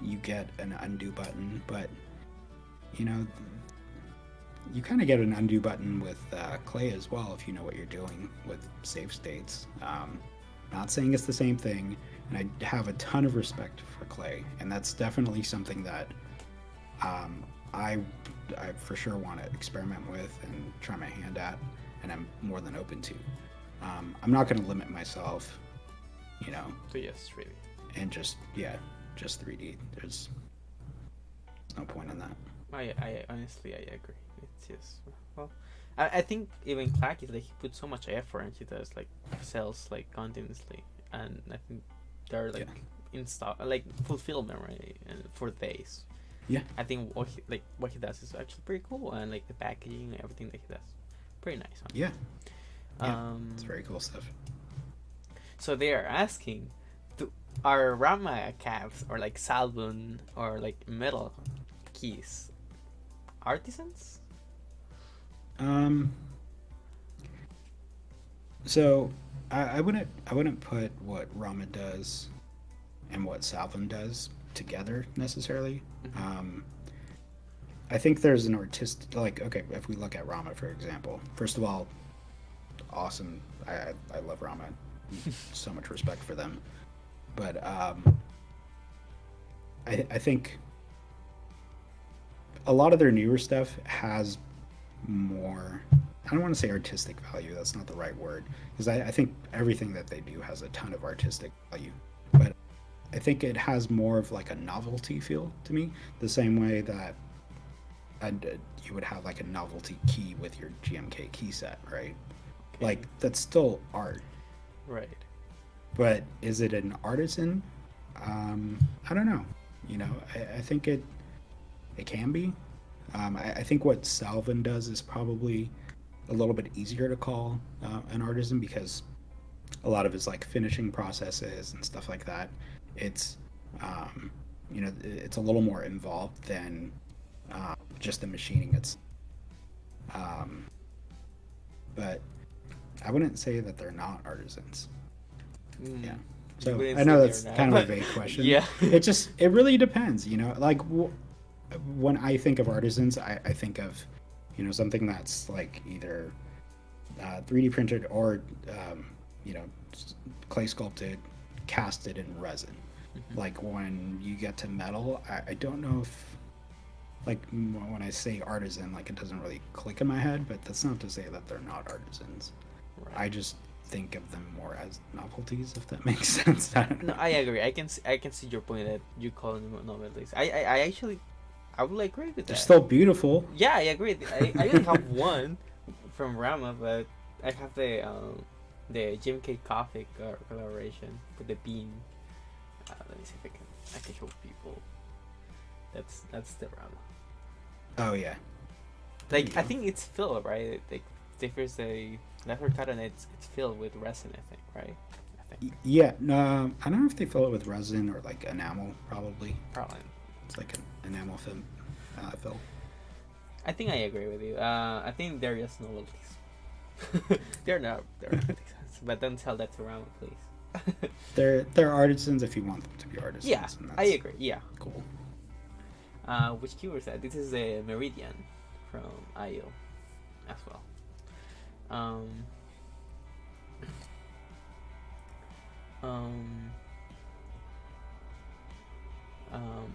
Speaker 2: You get an undo button, but you know, you kind of get an undo button with clay as well if you know what you're doing with save states. Not saying it's the same thing, and I have a ton of respect for clay, and that's definitely something that I for sure want to experiment with and try my hand at, and I'm more than open to. I'm not going to limit myself, you know,
Speaker 1: So yes, really.
Speaker 2: and just 3D. There's no point in that.
Speaker 1: I honestly I agree. It's just, well, I think even Clack is like he puts so much effort and he does like sells like continuously, and I think they're like in stock, like fulfillment, right, and for days.
Speaker 2: Yeah.
Speaker 1: I think what he does is actually pretty cool, and like the packaging and everything that he does, pretty nice. Huh?
Speaker 2: Yeah. It's very cool stuff.
Speaker 1: So they are asking, are Rama caps or like Salvon or like metal keys artisans?
Speaker 2: So I wouldn't put what Rama does and what Salvin does together necessarily. I think there's an artist, like, okay, if we look at Rama for example, first of all, awesome. I love Rama. So much respect for them. But I think a lot of their newer stuff has more, I don't want to say artistic value, that's not the right word, because I think everything that they do has a ton of artistic value, but I think it has more of like a novelty feel to me, the same way that you would have like a novelty key with your GMK key set, right?
Speaker 1: Okay.
Speaker 2: Like, that's still art.
Speaker 1: Right.
Speaker 2: But is it an artisan? I don't know. You know, I think it can be. I think what Salvin does is probably a little bit easier to call an artisan, because a lot of his like finishing processes and stuff like that, it's you know, it's a little more involved than just the machining. But I wouldn't say that they're not artisans. Yeah. So I know that's kind of a vague question.
Speaker 1: Yeah.
Speaker 2: It really depends, you know, like when I think of artisans, I think of, you know, something that's like either 3D printed or, you know, clay sculpted, casted in resin. Like when you get to metal, I don't know if like when I say artisan, like it doesn't really click in my head, but that's not to say that they're not artisans.
Speaker 1: Right.
Speaker 2: I just think of them more as novelties, if that makes sense. I don't know.
Speaker 1: No, I agree. I can see your point that you call them novelties. I actually I would agree with
Speaker 2: They're
Speaker 1: that.
Speaker 2: still beautiful.
Speaker 1: Yeah, I agree. I only have one from Rama, but I have the Jim K Coffee collaboration with the bean. Let me see if I can show people. That's the Rama.
Speaker 2: Oh yeah.
Speaker 1: Like I think it's filled, right? Like if there's a leather cut and it's filled with resin, I think, right? I think.
Speaker 2: Yeah, no, I don't know if they fill it with resin or like enamel, probably.
Speaker 1: Probably.
Speaker 2: It's like an enamel film fill.
Speaker 1: I think I agree with you. I think they're just novelties. They're not. They're not. But don't tell that to Rama, please.
Speaker 2: They're artisans if you want them to be artisans.
Speaker 1: Yeah, I agree. Yeah.
Speaker 2: Cool.
Speaker 1: Which keyword is that? This is a Meridian from IO as well.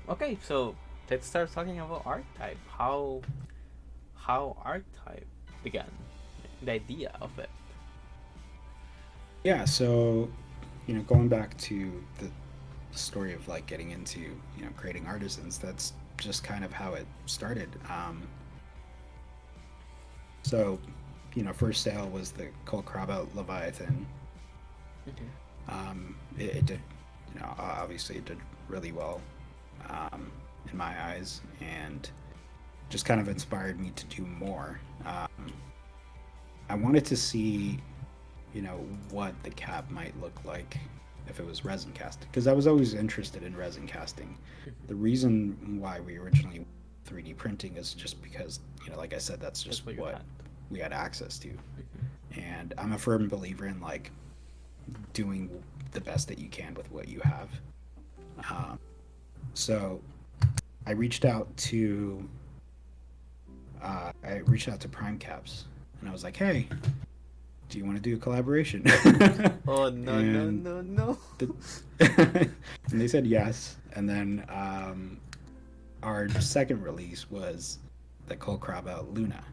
Speaker 1: Okay, so let's start talking about Archetype. How Archetype began, the idea of it.
Speaker 2: Yeah, so going back to the story of like getting into creating artisans, that's just kind of how it started. So first sale was the Cold Crab Leviathan. It did, obviously it did really well in my eyes, and just kind of inspired me to do more. I wanted to see what the cap might look like if it was resin casted, because I was always interested in resin casting. The reason why we originally 3D printing is just because like I said, that's just what we had access to. And I'm a firm believer in like doing the best that you can with what you have. So I reached out to Prime Caps, and I was like, hey, do you want to do a collaboration?
Speaker 1: Oh no.
Speaker 2: And they said yes. And then our second release was the Cold Crab Luna,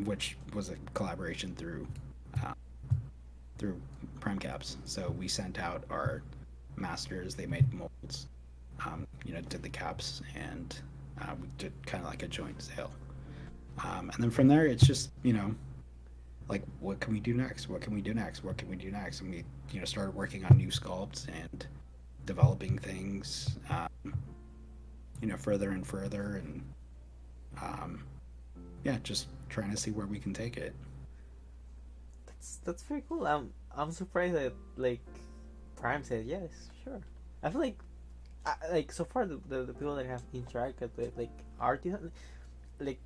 Speaker 2: which was a collaboration through Prime Caps. So we sent out our masters, they made molds, did the caps, and we did kind of like a joint sale. And then from there, it's just like, what can we do next? What can we do next? What can we do next? And we started working on new sculpts and developing things further and further, and just trying to see where we can take it.
Speaker 1: That's very cool. I'm surprised that like Prime said yes, sure. I feel like so far the people that have interacted with like artists, like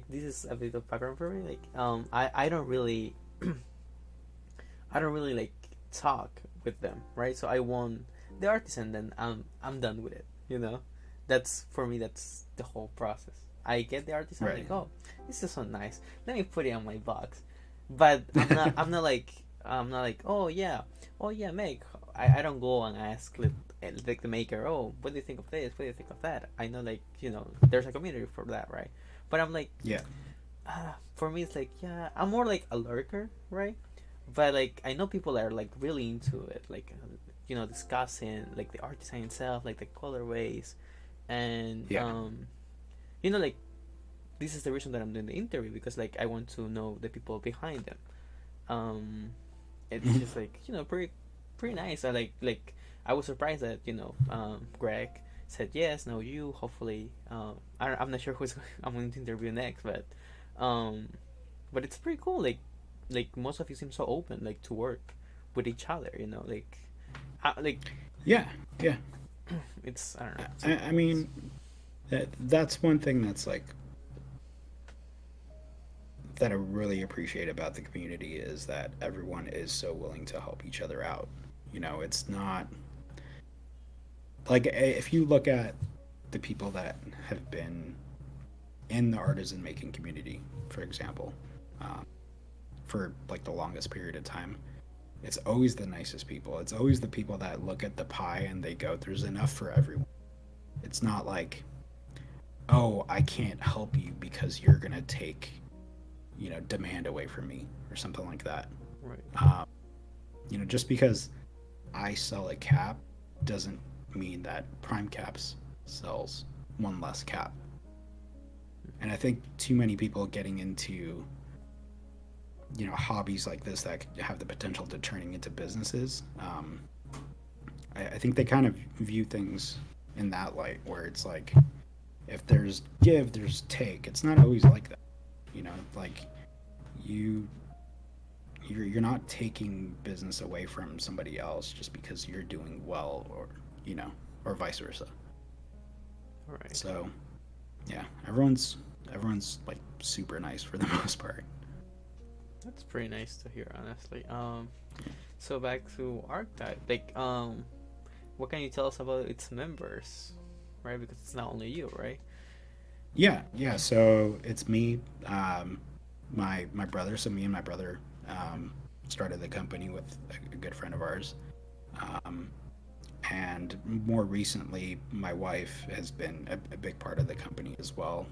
Speaker 1: this is a bit of background for me. Like I don't really like talk with them, right? So I want the artisan, then I'm done with it. That's for me. That's the whole process. I get the artisan,
Speaker 2: right.
Speaker 1: Like, oh, this is so nice. Let me put it on my box. But I'm not like oh yeah, make. I don't go and ask like the maker, oh, what do you think of this? What do you think of that? I know like there's a community for that, right? But I'm like,
Speaker 2: yeah.
Speaker 1: For me it's like, yeah, I'm more like a lurker, right? But like I know people are like really into it, like discussing like the art design itself, like the colorways, and like this is the reason that I'm doing the interview, because like I want to know the people behind them. It's just like pretty nice. I like I was surprised that Greg said yes. Now you hopefully I'm not sure who's I'm going to interview next, but it's pretty cool. Like most of you seem so open, like to work with each other.
Speaker 2: Yeah.
Speaker 1: It's I don't know.
Speaker 2: I mean, that's one thing that's like that I really appreciate about the community, is that everyone is so willing to help each other out. It's not like, if you look at the people that have been in the artisan making community, for example, for like the longest period of time, it's always the nicest people. It's always the people that look at the pie and they go, there's enough for everyone. It's not like oh, I can't help you because you're gonna take, demand away from me or something like that.
Speaker 1: Right.
Speaker 2: Um, just because I sell a cap doesn't mean that Prime Caps sells one less cap. And I think too many people getting into, hobbies like this that have the potential to turning into businesses, I think they kind of view things in that light where it's like, if there's give, there's take. It's not always like that. Like you you're not taking business away from somebody else just because you're doing well, or vice versa.
Speaker 1: All right.
Speaker 2: So yeah, everyone's like super nice for the most part.
Speaker 1: That's pretty nice to hear, honestly. So back to Archetype, like, what can you tell us about its members, right? Because it's not only you, right?
Speaker 2: Yeah. So it's me, my brother. So me and my brother started the company with a good friend of ours, um, and more recently, my wife has been a big part of the company as well.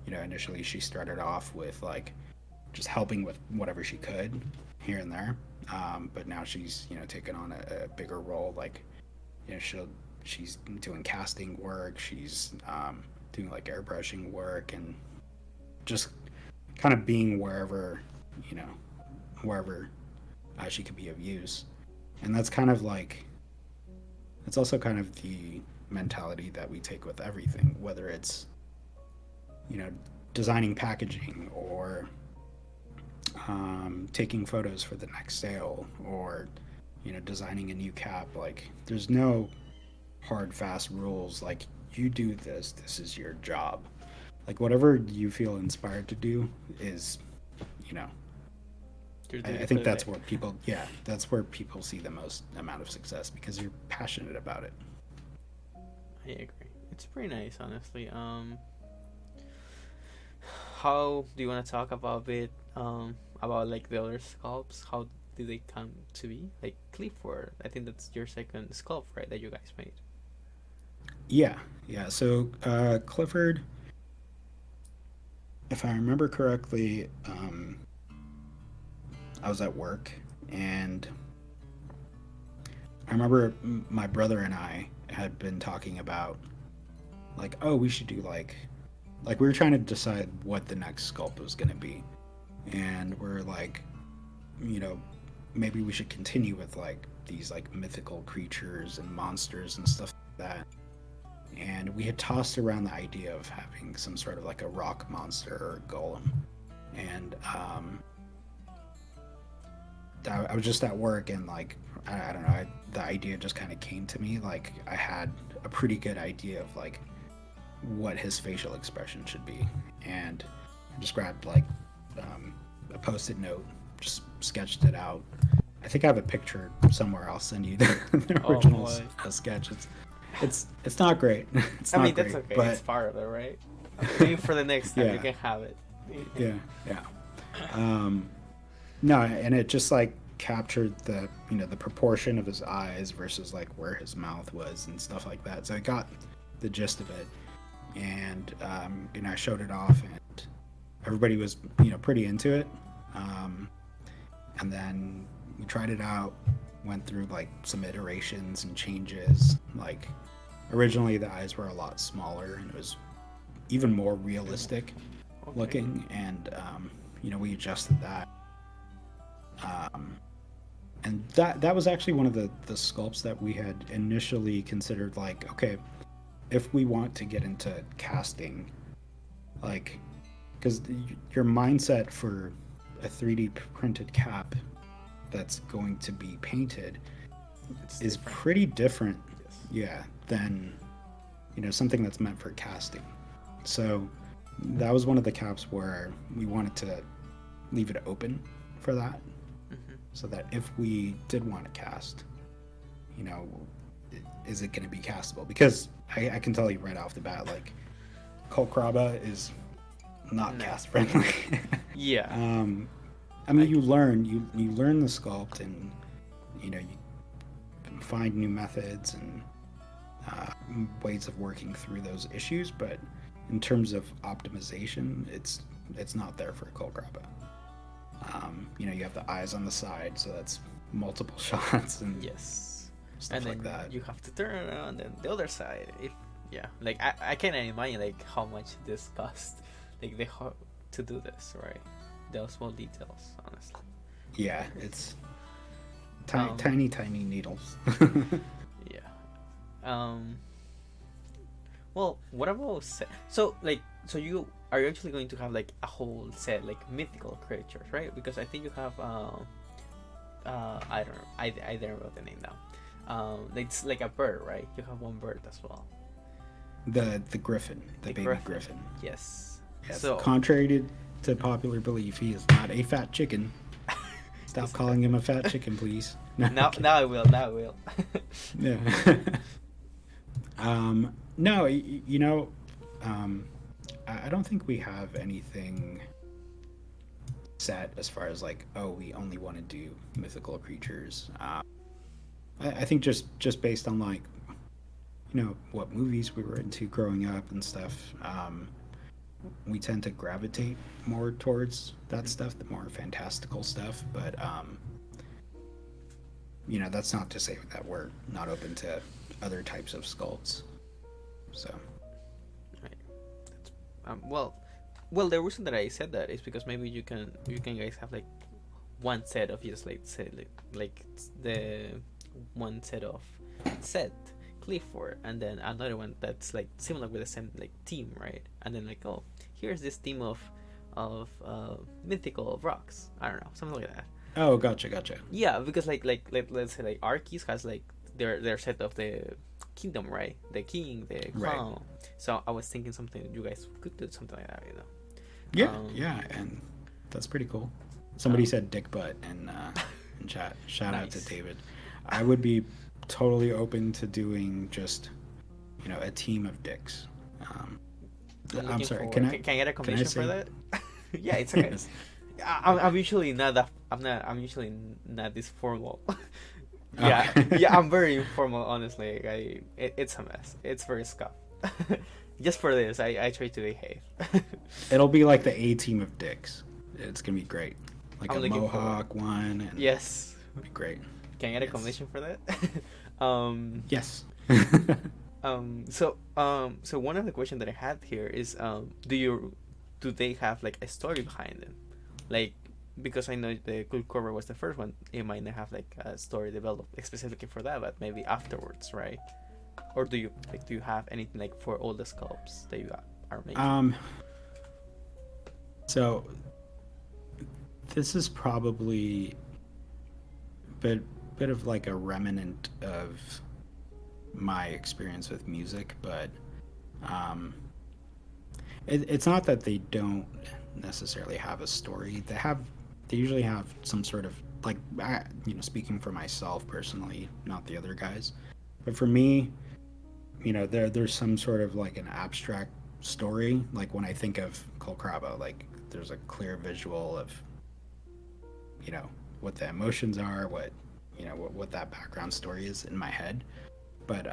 Speaker 2: Initially she started off with like just helping with whatever she could here and there, but now she's taken on a bigger role. Like she's doing casting work. She's doing like airbrushing work and just kind of being wherever she could be of use. And that's kind of like, it's also kind of the mentality that we take with everything, whether it's designing packaging or taking photos for the next sale, or designing a new cap. Like there's no hard fast rules like you do this is your job. Like whatever you feel inspired to do is, you know I think that's where people see the most amount of success, because you're passionate about it.
Speaker 1: I agree. It's pretty nice, honestly. How do you want to talk about it? About like the other sculpts? How did they come to be? Like Clifford, I think that's your second sculpt, right? That you guys made.
Speaker 2: Yeah. So Clifford, if I remember correctly, I was at work, and I remember my brother and I had been talking about like, oh, we should do like we were trying to decide what the next sculpt was going to be, and we're like, maybe we should continue with like these like mythical creatures and monsters and stuff like that. And we had tossed around the idea of having some sort of like a rock monster or a golem, and I was just at work, and like I don't know, the idea just kind of came to me. Like I had a pretty good idea of like what his facial expression should be, and I just grabbed like a post-it note, just sketched it out. I think I have a picture somewhere. I'll send you the original sketch. It's not great. It's not great,
Speaker 1: that's okay.
Speaker 2: But
Speaker 1: it's part of it, right? Maybe for the next time you can have it.
Speaker 2: Yeah. No, and it just like captured the the proportion of his eyes versus like where his mouth was and stuff like that. So I got the gist of it, and I showed it off, and everybody was pretty into it. And then we tried it out, went through like some iterations and changes. Like originally the eyes were a lot smaller, and it was even more realistic looking, and we adjusted that. And that was actually one of the sculpts that we had initially considered, like, okay, if we want to get into casting, like, because your mindset for a 3D printed cap that's going to be painted is pretty different, yeah, than something that's meant for casting. So that was one of the caps where we wanted to leave it open for that, so that if we did want to cast, is it going to be castable? Because I can tell you right off the bat, like, Kolkraba is not cast friendly.
Speaker 1: Yeah.
Speaker 2: I mean, you learn the sculpt, and you find new methods and ways of working through those issues, but in terms of optimization, it's not there for Cold Grabba. You have the eyes on the side, so that's multiple shots and
Speaker 1: Yes.
Speaker 2: stuff
Speaker 1: And
Speaker 2: like
Speaker 1: then
Speaker 2: that.
Speaker 1: you have to turn around and the other side. Like I can't imagine like how much this cost, like the how to do this, right? Those small details, honestly.
Speaker 2: Yeah, it's
Speaker 1: Um,
Speaker 2: tiny needles.
Speaker 1: Yeah. Well, what about set? So you are you actually going to have like a whole set like mythical creatures, right? Because I think you have I don't know, I didn't wrote the name down. It's like a bird, right? You have one bird as well.
Speaker 2: The griffin, the baby griffin.
Speaker 1: Yes.
Speaker 2: Yes.
Speaker 1: So
Speaker 2: Contrary to popular belief, he is not a fat chicken. Stop calling him a fat chicken, please. No,
Speaker 1: now I will. Now I will.
Speaker 2: Yeah. No, I don't think we have anything set as far as like, oh, we only want to do mythical creatures. I think just based on like, what movies we were into growing up and stuff, we tend to gravitate more towards that stuff, the more fantastical stuff. But that's not to say that we're not open to other types of sculpts. So,
Speaker 1: Right. Well, the reason that I said that is because maybe you can guys have like one set of just like say like the one set of set Clifford, and then another one that's like similar with the same like theme, right? And then like, oh, here's this theme of mythical rocks. I don't know, something like that.
Speaker 2: oh, gotcha.
Speaker 1: Yeah, because like let's say like Arceus has like their set of the kingdom, right? The king, the crown. Right. So I was thinking something you guys could do something like that,
Speaker 2: Yeah, and that's pretty cool. Somebody said dick butt in chat. Shout out to David. I would be totally open to doing just a team of dicks. I'm sorry. Can I
Speaker 1: get a commission for that? Yeah, it's okay. I'm usually not that. I'm usually not this formal. Yeah, okay. Yeah, I'm very informal. Honestly, it's a mess. It's very scuffed. Just for this, I try to behave.
Speaker 2: It'll be like the A team of dicks. It's gonna be great. Like
Speaker 1: I'm
Speaker 2: a mohawk one. And
Speaker 1: yes.
Speaker 2: It'll be great.
Speaker 1: Can I get a commission for that?
Speaker 2: Yes.
Speaker 1: So one of the questions that I had here is, do they have like a story behind them? Like, because I know the Cool Cover was the first one, it might not have like a story developed specifically for that, but maybe afterwards, right? Or do you have anything like for all the sculpts that you are making?
Speaker 2: So this is probably a bit of like a remnant of my experience with music, but it's not that they don't necessarily have a story. They usually have some sort of like, speaking for myself personally, not the other guys, but for me, there's some sort of like an abstract story. Like when I think of Kolkraba, like there's a clear visual of what the emotions are, what that background story is in my head. But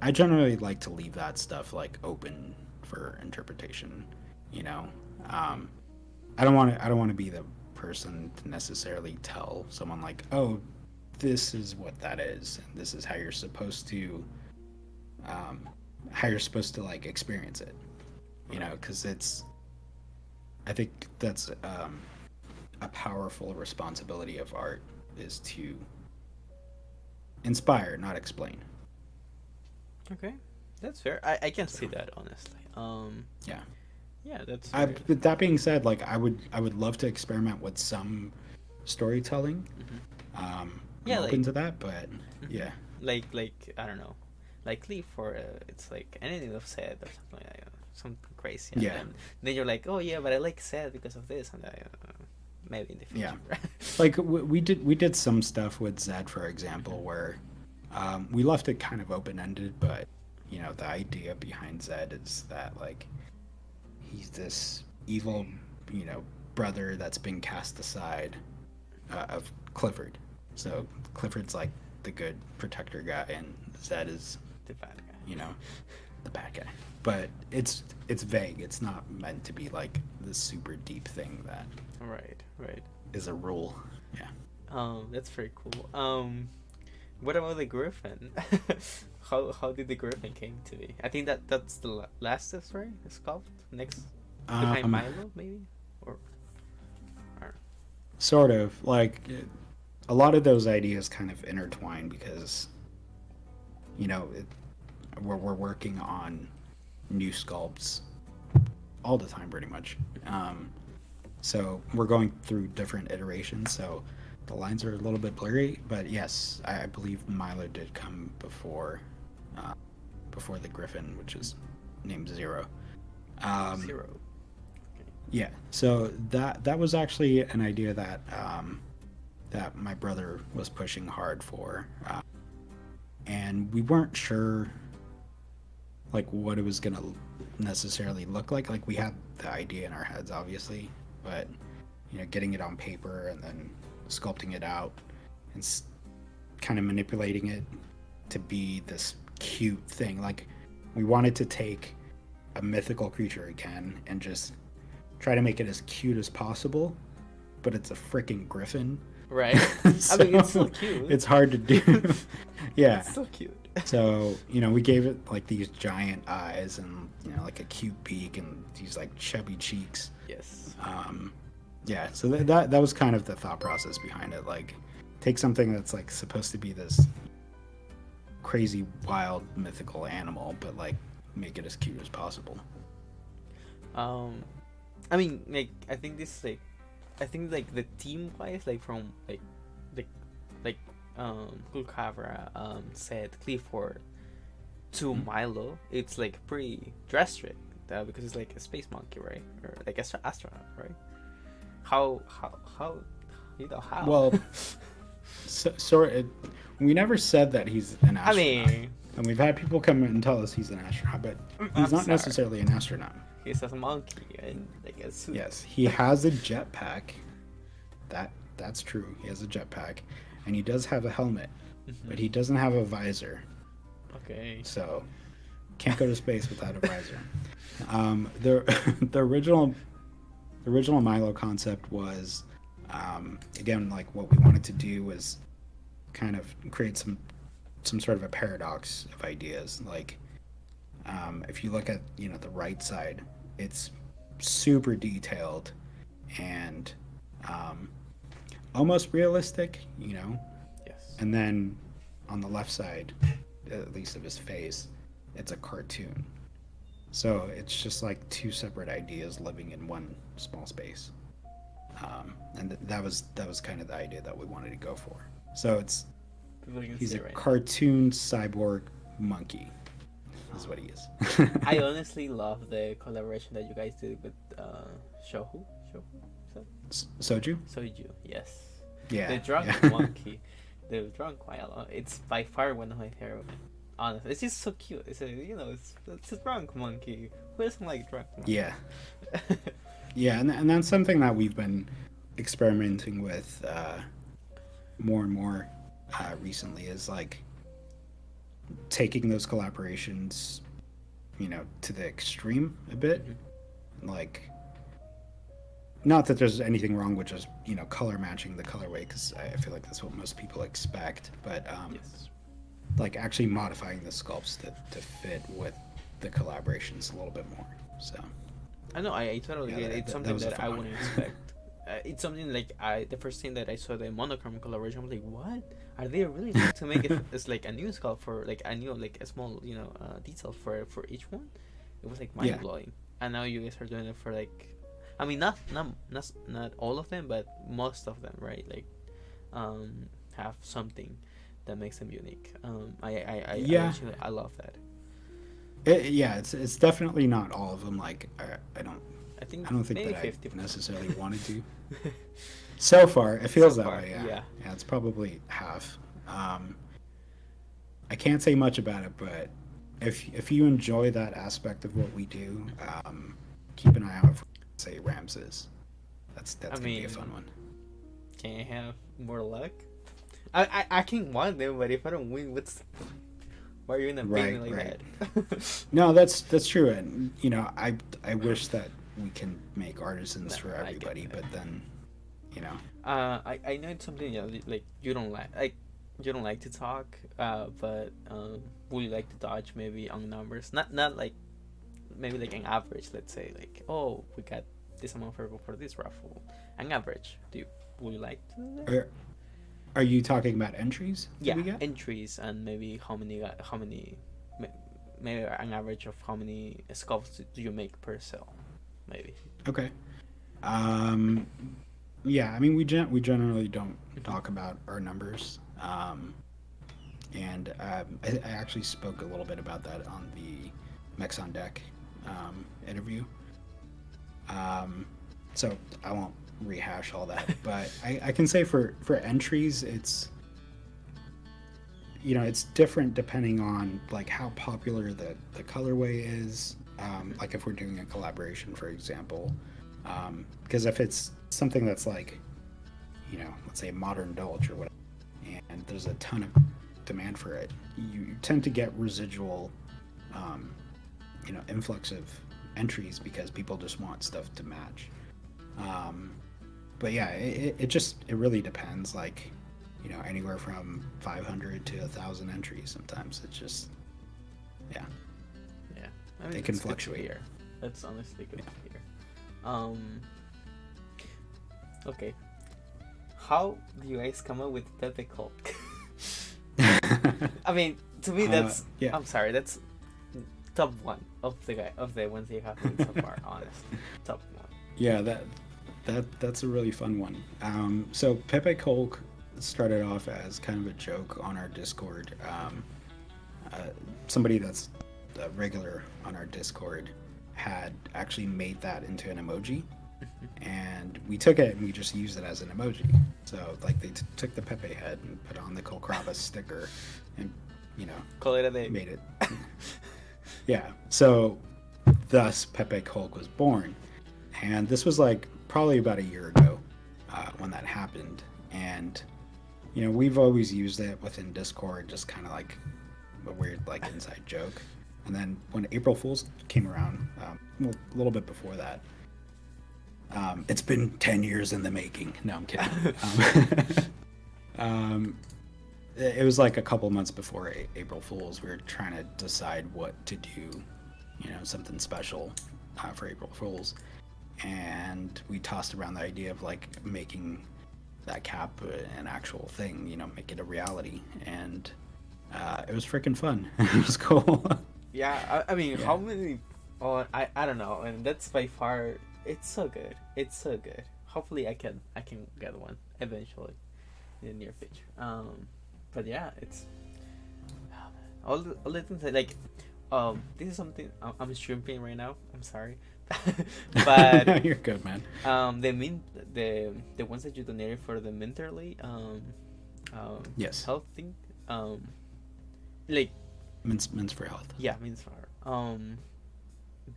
Speaker 2: I generally like to leave that stuff like open for interpretation. I don't want to be the person to necessarily tell someone like, oh, this is what that is, and this is how you're supposed to like experience it. Because I think that's a powerful responsibility of art, is to inspire, not explain.
Speaker 1: Okay, that's fair. I can see that, honestly. Yeah, that's fair.
Speaker 2: But that being said, like I would love to experiment with some storytelling. I'm open to that, but yeah.
Speaker 1: Like I don't know, like Leaf for it's like anything of said or something like that, something crazy. And then you're like, oh yeah, but I like said because of this, and maybe in the future.
Speaker 2: Yeah. Like we did some stuff with Zed, for example, where we left it kind of open ended, but the idea behind Zed is that like he's this evil brother that's been cast aside of Clifford. So Clifford's like the good protector guy, and Zed is
Speaker 1: the bad guy.
Speaker 2: The bad guy. but it's vague. It's not meant to be like this super deep thing that
Speaker 1: Right.
Speaker 2: is a rule. Yeah.
Speaker 1: That's very cool. What about the griffin? How did the griffin came to be? I think that's the last test, right? The sculpt next behind Milo, maybe, or
Speaker 2: sort of like a lot of those ideas kind of intertwine because we're working on new sculpts all the time pretty much. So we're going through different iterations, so the lines are a little bit blurry, but yes, I believe Milo did come before the griffin, which is named Zero.
Speaker 1: Zero.
Speaker 2: Yeah, so that was actually an idea that that my brother was pushing hard for, and we weren't sure like what it was gonna necessarily look like. Like we had the idea in our heads, obviously, but getting it on paper and then sculpting it out and kind of manipulating it to be this cute thing. Like we wanted to take a mythical creature again and just try to make it as cute as possible, but it's a freaking griffin.
Speaker 1: Right.
Speaker 2: So,
Speaker 1: I mean, it's so cute.
Speaker 2: It's hard to do. Yeah.
Speaker 1: It's so cute.
Speaker 2: So, we gave it like these giant eyes and, like a cute beak and these like chubby cheeks.
Speaker 1: Yes.
Speaker 2: Yeah, so that was kind of the thought process behind it. Like, take something that's like supposed to be this crazy, wild, mythical animal, but like make it as cute as possible.
Speaker 1: I mean, like, I think the team wise, like from Kulkavra said Clifford to Milo, it's like pretty drastic because it's like a space monkey, right? Or like astronaut, right? How?
Speaker 2: Well, we never said that he's an astronaut.
Speaker 1: I mean,
Speaker 2: and we've had people come and tell us he's an astronaut, but he's not necessarily an astronaut.
Speaker 1: He's a monkey and like a suit.
Speaker 2: Yes, he has a jetpack. That's true. He has a jetpack, and he does have a helmet, but he doesn't have a visor.
Speaker 1: Okay.
Speaker 2: So, can't go to space without a visor. The original Milo concept was, again, like what we wanted to do was kind of create some sort of a paradox of ideas. Like, if you look at the right side, it's super detailed and almost realistic,
Speaker 1: Yes.
Speaker 2: and then on the left side, at least of his face, it's a cartoon. So it's just like two separate ideas living in one small space, and that was kind of the idea that we wanted to go for. So he's a cartoon cyborg monkey. Is what he is.
Speaker 1: I honestly love the collaboration that you guys did with Shohu.
Speaker 2: Soju?
Speaker 1: Soju, yes.
Speaker 2: Yeah.
Speaker 1: The drunk monkey. The drunk one. It's by far one of my favorite. Honestly, it's just so cute. It's a drunk monkey. Who doesn't like drunk monkey?
Speaker 2: Yeah. Yeah, and that's something that we've been experimenting with more and more recently, is like taking those collaborations, to the extreme a bit. Like, not that there's anything wrong with just, color matching the colorway, because I feel like that's what most people expect, but
Speaker 1: Yes.
Speaker 2: like actually modifying the sculpts to fit with the collaborations a little bit more. So
Speaker 1: I know, I totally get it. It's something that I
Speaker 2: fun
Speaker 1: wouldn't expect. It's something like the first thing that I saw the monochrome collaboration, I was like, what? Are they really going to make it as like a new sculpt for like a new like a small detail for each one? It was like mind blowing. And now you guys are doing it for like, I mean not all of them, but most of them, right? Like have something that makes them unique. I love that.
Speaker 2: It's definitely not all of them. Like I don't think
Speaker 1: maybe
Speaker 2: that
Speaker 1: 50%.
Speaker 2: I necessarily wanted to. So far, it feels that way.
Speaker 1: Yeah.
Speaker 2: Yeah, it's probably half. I can't say much about it, but if you enjoy that aspect of what we do, keep an eye out for, say, Ramses. That's gonna be a fun one.
Speaker 1: Can I have more luck? I can want them, but if I don't win, Why are you gonna pay me like that?
Speaker 2: No, that's true, and you know, I wish that we can make artisans
Speaker 1: No,
Speaker 2: for
Speaker 1: I get
Speaker 2: everybody,
Speaker 1: that.
Speaker 2: but then, you know,
Speaker 1: I know it's something like you don't like you don't like to talk, but would you like to dodge maybe on numbers? Not like maybe like an average. Let's say like, oh, we got this amount for this raffle. An average. Would you like to do that?
Speaker 2: are you talking about entries that
Speaker 1: Yeah,
Speaker 2: we get?
Speaker 1: entries and maybe maybe an average of how many sculpts do you make per cell, maybe.
Speaker 2: Okay. Um, yeah, I mean, we generally don't talk about our numbers. And I actually spoke a little bit about that on the Mex on Deck interview. So I won't rehash all that, but I can say for entries, it's, you know, it's different depending on like how popular the colorway is. Like if we're doing a collaboration, for example, because if it's something that's like, you know, let's say modern Dolce or whatever, and there's a ton of demand for it, you tend to get residual, you know, influx of entries because people just want stuff to match. But yeah, it really depends. Like, you know, anywhere from 500 to 1,000 entries. Sometimes it's just, yeah.
Speaker 1: Yeah, I mean,
Speaker 2: It can
Speaker 1: it's good to
Speaker 2: fluctuate.
Speaker 1: hear. That's honestly good to hear. Okay, how do you guys come up with Pepe Hulk? I mean, to me, that's
Speaker 2: yeah.
Speaker 1: I'm sorry, that's top one of the ones you have made so far. Honestly, top one.
Speaker 2: Yeah, that's a really fun one. So Pepe Hulk started off as kind of a joke on our Discord. Somebody that's a regular on our Discord had actually made that into an emoji, and we took it and we just used it as an emoji. So like they took the Pepe head and put on the Colcrava sticker, and you know,
Speaker 1: Call it a day.
Speaker 2: made it. Yeah. So thus Pepe Hulk was born, and this was like probably about a year ago when that happened. And you know, we've always used it within Discord, just kind of like a weird like inside joke. And then when April Fool's came around, well, a little bit before that, it's been 10 years in the making. No, I'm kidding. It was like a couple months before April Fool's. We were trying to decide what to do, you know, something special for April Fool's. And we tossed around the idea of like making that cap an actual thing, you know, make it a reality. And it was freaking fun. It was cool.
Speaker 1: Yeah, I mean,
Speaker 2: Yeah.
Speaker 1: how many? Oh, I don't know, and that's by far. It's so good. It's so good. Hopefully, I can get one eventually in the near future. But yeah, it's all the things like this is something I'm shrimping right now. I'm sorry, but
Speaker 2: You're good, man.
Speaker 1: the ones that you donated for the mentorly
Speaker 2: Yes.
Speaker 1: health thing like
Speaker 2: Mints for health.
Speaker 1: yeah means for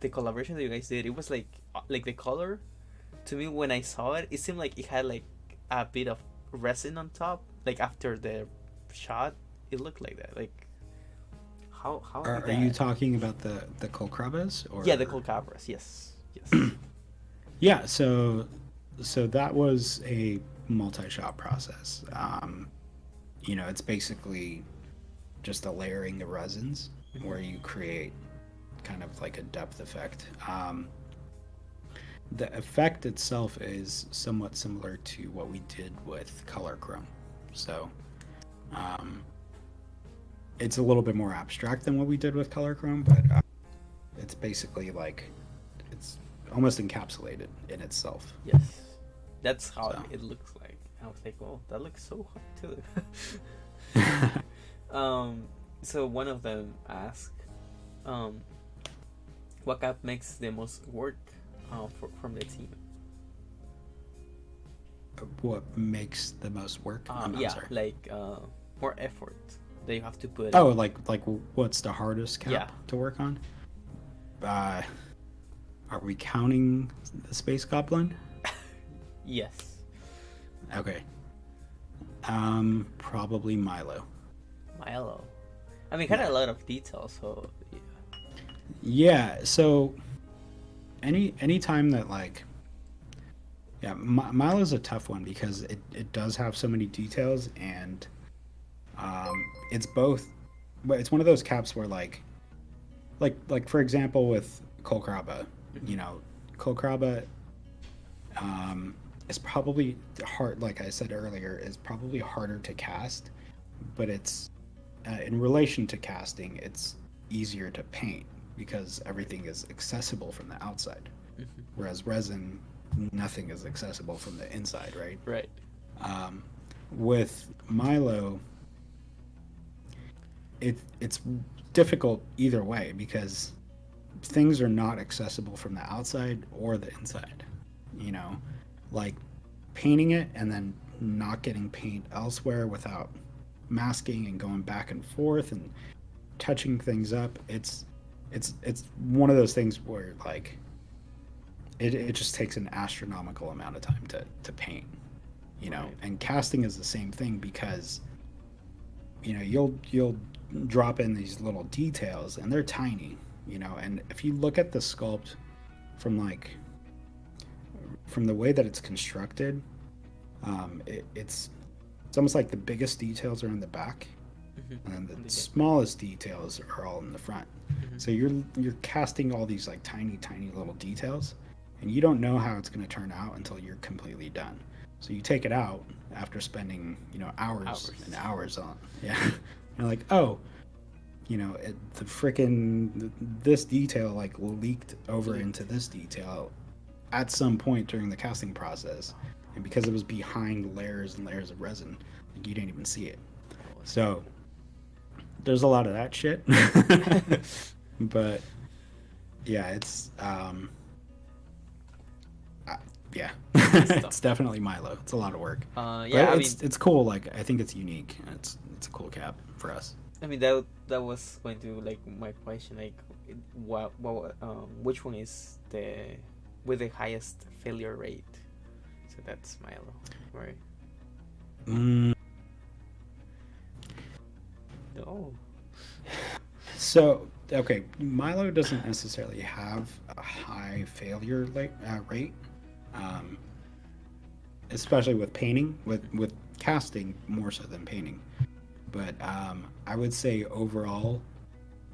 Speaker 1: the collaboration that you guys did, it was like the color to me when I saw it, it seemed like it had like a bit of resin on top, like after the shot it looked like that. Like how
Speaker 2: Are
Speaker 1: did
Speaker 2: you
Speaker 1: that-
Speaker 2: talking about the Colcrabas or
Speaker 1: yeah, the cold cabras, yes.
Speaker 2: Yeah, so that was a multi-shot process. You know, it's basically just a layering of resins where you create kind of like a depth effect. The effect itself is somewhat similar to what we did with color chrome. So it's a little bit more abstract than what we did with color chrome, but it's basically like it's almost encapsulated in itself.
Speaker 1: Yes, that's how
Speaker 2: So.
Speaker 1: it looks like. I was like, oh, that looks so hot too. So one of them asked, what cap makes the most work from the team?
Speaker 2: What makes the most work? I'm
Speaker 1: Yeah,
Speaker 2: sorry.
Speaker 1: like more effort that you have to put.
Speaker 2: Oh, like what's the hardest cap
Speaker 1: Yeah.
Speaker 2: to work on? Are we counting the Space Goblin?
Speaker 1: Yes.
Speaker 2: Okay. Probably Milo.
Speaker 1: Milo. I mean, it had a lot of details, so yeah.
Speaker 2: Yeah, so any time that like yeah, Milo's a tough one because it does have so many details, and it's both. But it's one of those caps where like for example with Kolkrabba, you know, Kolkrabba is probably hard. Like I said earlier, is probably harder to cast, but it's in relation to casting, it's easier to paint because everything is accessible from the outside, whereas resin, nothing is accessible from the inside, right?
Speaker 1: Right.
Speaker 2: With Milo, it's difficult either way because things are not accessible from the outside or the inside. You know, like painting it and then not getting paint elsewhere without masking and going back and forth and touching things up. It's one of those things where like it just takes an astronomical amount of time to paint, you know.
Speaker 1: Right.
Speaker 2: And casting is the same thing because you know you'll drop in these little details and they're tiny, you know. And if you look at the sculpt from the way that it's constructed, it's almost like the biggest details are in the back, and then the smallest details are all in the front. So you're casting all these like tiny little details, and you don't know how it's going to turn out until you're completely done. So you take it out after spending, you know, hours and hours on. Yeah. You're like, oh, you know, this detail like leaked over into this detail at some point during the casting process, and because it was behind layers and layers of resin, like, you didn't even see it. So there's a lot of that shit. But yeah, it's yeah, it's definitely Milo. It's a lot of work.
Speaker 1: Yeah,
Speaker 2: but it's cool. Like I think it's unique. It's a cool cap for us.
Speaker 1: I mean that was going to like my question, like which one is with the highest failure rate? So that's Milo, right? No.
Speaker 2: So okay, Milo doesn't necessarily have a high failure rate, especially with painting. With casting more so than painting, but I would say overall,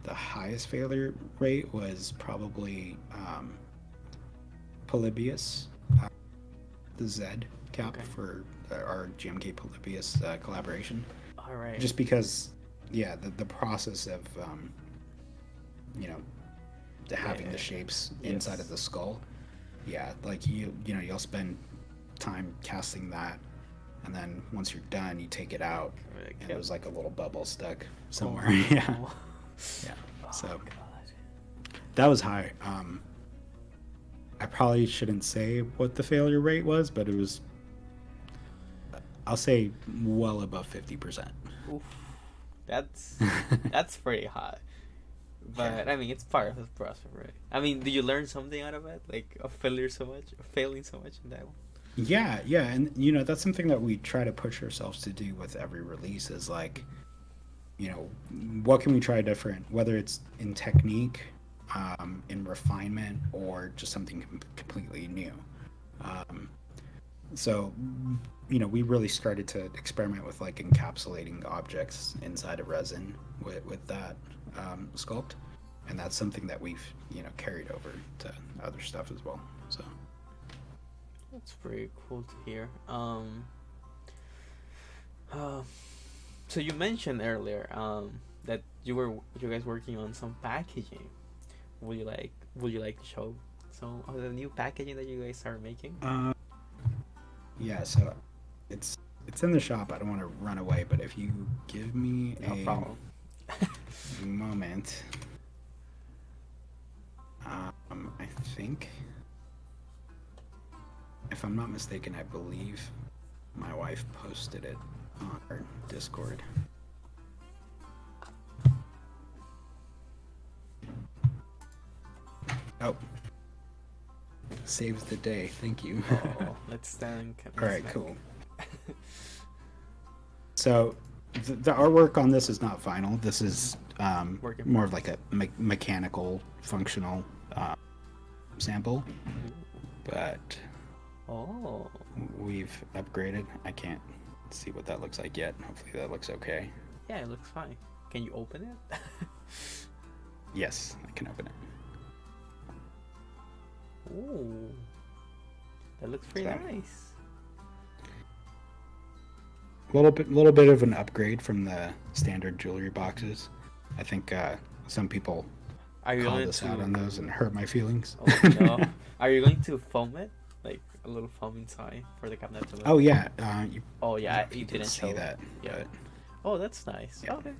Speaker 2: the highest failure rate was probably Polybius, the Z cap for our GMK Polybius collaboration.
Speaker 1: All right.
Speaker 2: Just because, yeah, the process of you know, having the shapes inside of the skull. Yeah, like you'll spend time casting that, and then once you're done, you take it out, and there's like a little bubble stuck somewhere. Yeah. So that was high. I probably shouldn't say what the failure rate was, but it was, I'll say, well above 50%.
Speaker 1: Oof. That's pretty high. But I mean, it's part of the process, right? I mean, do you learn something out of it, like of failing so much in that one?
Speaker 2: Yeah, and you know that's something that we try to push ourselves to do with every release is like, you know, what can we try different, whether it's in technique, in refinement, or just something completely new. So, you know, we really started to experiment with like encapsulating objects inside of resin with that sculpt, and that's something that we've, you know, carried over to other stuff as well. So
Speaker 1: that's pretty cool to hear. So you mentioned earlier that you guys working on some packaging. Would you like to show some of the new packaging that you guys are making?
Speaker 2: Yeah, so it's in the shop. I don't want to run away, but if you give me a moment, I think, if I'm not mistaken, I believe my wife posted it on our Discord. Oh, saves the day. Thank you.
Speaker 1: Oh, let's thank.
Speaker 2: All right, cool. So the artwork on this is not final. This is
Speaker 1: Working
Speaker 2: more of like a mechanical, functional sample. But
Speaker 1: Oh.
Speaker 2: we've upgraded. I can't see what that looks like yet. Hopefully that looks okay.
Speaker 1: Yeah, it looks fine. Can you open it?
Speaker 2: Yes, I can open it.
Speaker 1: Ooh. That looks pretty
Speaker 2: So-
Speaker 1: nice.
Speaker 2: Little bit of an upgrade from the standard jewelry boxes. I think some people
Speaker 1: Are you
Speaker 2: called
Speaker 1: going
Speaker 2: us
Speaker 1: to
Speaker 2: out on those and hurt my feelings.
Speaker 1: Oh no. Are you going to foam it? Like a little foam inside for the cabinet to look?
Speaker 2: Oh yeah, you
Speaker 1: Oh yeah, you
Speaker 2: didn't
Speaker 1: didn't
Speaker 2: see
Speaker 1: show
Speaker 2: that.
Speaker 1: Yeah.
Speaker 2: But
Speaker 1: Oh, that's nice.
Speaker 2: Yeah.
Speaker 1: Okay.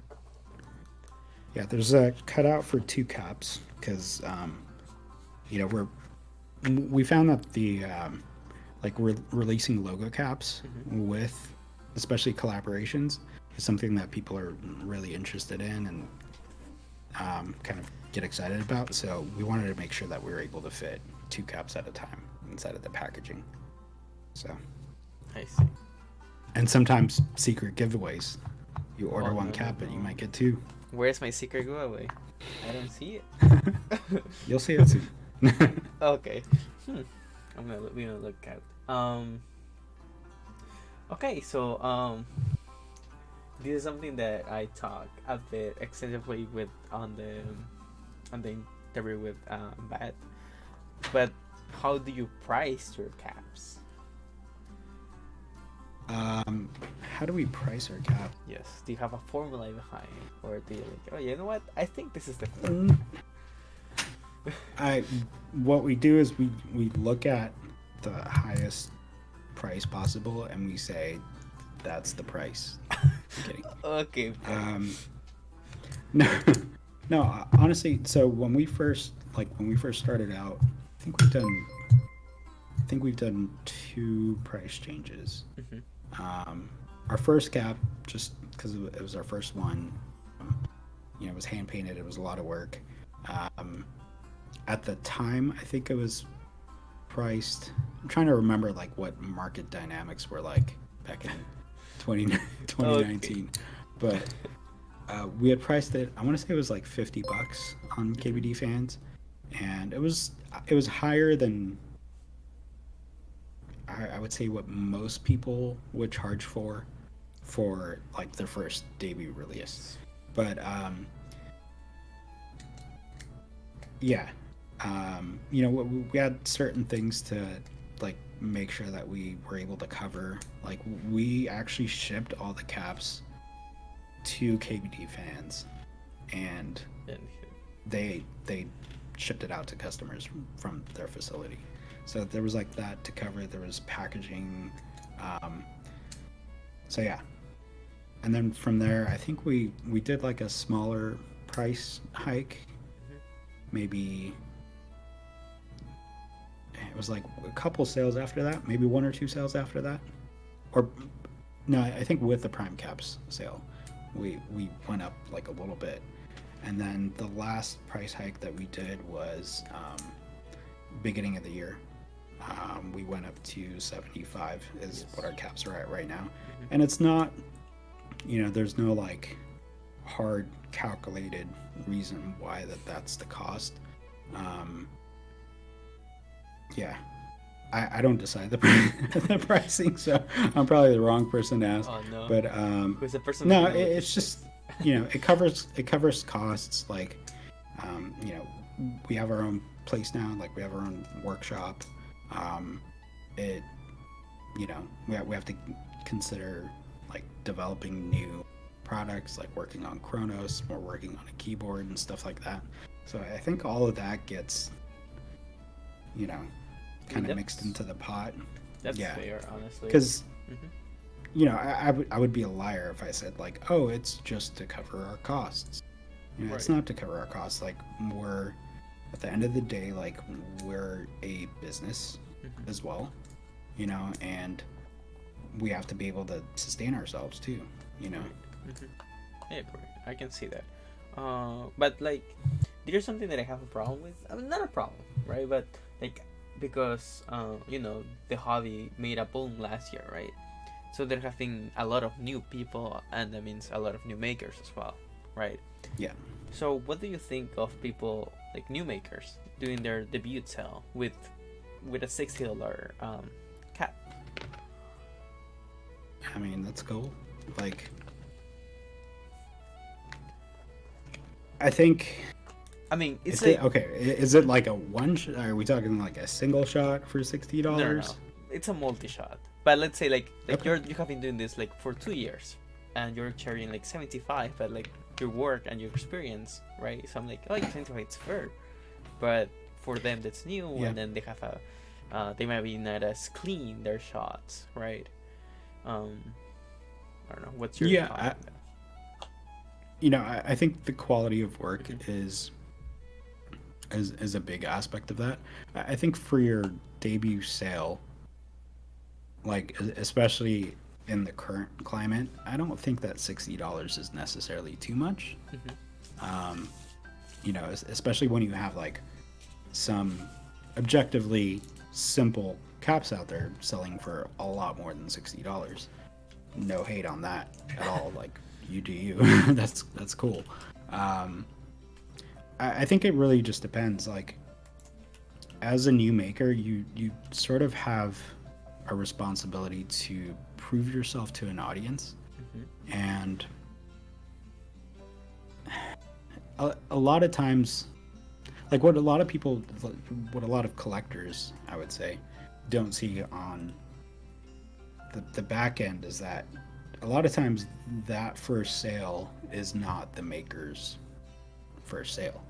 Speaker 2: yeah, there's a cutout for 2 caps because we found that the like we're releasing logo caps with especially collaborations is something that people are really interested in and kind of get excited about. So we wanted to make sure that we were able to fit 2 caps at a time inside of the packaging. So,
Speaker 1: I see.
Speaker 2: and sometimes secret giveaways. You order
Speaker 1: Oh,
Speaker 2: 1
Speaker 1: no,
Speaker 2: cap,
Speaker 1: no,
Speaker 2: but you
Speaker 1: no.
Speaker 2: might get 2.
Speaker 1: Where's my secret giveaway? I don't see it.
Speaker 2: You'll see it soon.
Speaker 1: Okay. We're gonna look at. Okay, so this is something that I talk a bit extensively with on the interview with Bat. But how do you price your caps?
Speaker 2: How do we price our cap?
Speaker 1: Yes. Do you have a formula behind, or do you like? Oh, you know what? I think this is the.
Speaker 2: What we do is we look at the highest price possible and we say that's the price. I'm kidding.
Speaker 1: Okay.
Speaker 2: No, no. Honestly, so when we first started out, I think we've done 2 price changes.
Speaker 1: Mhm.
Speaker 2: Our first cap, just because it was our first one, it was hand painted. It was a lot of work. At the time, I think it was priced. I'm trying to remember like what market dynamics were like back in 2019, but we had priced it. I want to say it was like $50 on KBD fans, and it was higher than I would say what most people would charge for like their first debut release. But yeah, we had certain things to like make sure that we were able to cover. Like we actually shipped all the caps to KBD fans, and they shipped it out to customers from their facility. So there was like that to cover. There was packaging. So yeah, and then from there, I think we did like a smaller price hike. Maybe it was like a couple sales after that, maybe 1 or 2 sales after that, or no, I think with the Prime Caps sale, we went up like a little bit, and then the last price hike that we did was beginning of the year. We went up to 75 is what our caps are at right now, and it's not, there's no like hard calculated reason why that's the cost. Yeah, I don't decide the pricing, so I'm probably the wrong person to ask.
Speaker 1: Oh no.
Speaker 2: But
Speaker 1: Who's the person?
Speaker 2: no, it's just it covers costs. Like we have our own place now. Like we have our own workshop. We have to consider like developing new products, like working on Chronos, we're working on a keyboard and stuff like that. So I think all of that gets kind of mixed into the pot.
Speaker 1: That's fair, honestly.
Speaker 2: Because I would be a liar if I said like, oh, it's just to cover our costs. It's not to cover our costs. Like we're at the end of the day, like we're a business as well, and we have to be able to sustain ourselves too,
Speaker 1: Yeah, I can see that. But like, there's something that I have a problem with. I mean, not a problem, right? But like, because the hobby made a boom last year, right? So there have been a lot of new people, and that means a lot of new makers as well, right?
Speaker 2: Yeah.
Speaker 1: So what do you think of people like new makers doing their debut sale with a $60 cap?
Speaker 2: I mean, that's cool. Like, I think.
Speaker 1: I mean, it's
Speaker 2: okay. Is it like a one? Are we talking like a single shot for $60?
Speaker 1: No. It's a multi-shot. But let's say like
Speaker 2: Okay.
Speaker 1: you have been doing this like for 2 years, and you're charging like 75, but like your work and your experience, right? So I'm like, oh, 75, it's fair. But for them, that's new,
Speaker 2: Yeah.
Speaker 1: and then they have they might be not as clean their shots, right? I don't know. What's your thought on that?
Speaker 2: I think the quality of work is a big aspect of that. I think for your debut sale, like especially in the current climate, I don't think that $60 is necessarily too much. Especially when you have like some objectively simple caps out there selling for a lot more than $60. No hate on that at all. Like, you do you. That's cool. I think it really just depends. Like, as a new maker, you sort of have a responsibility to prove yourself to an audience. And a lot of times, like what a lot of collectors, I would say, don't see on the back end is that a lot of times that first sale is not the maker's first sale.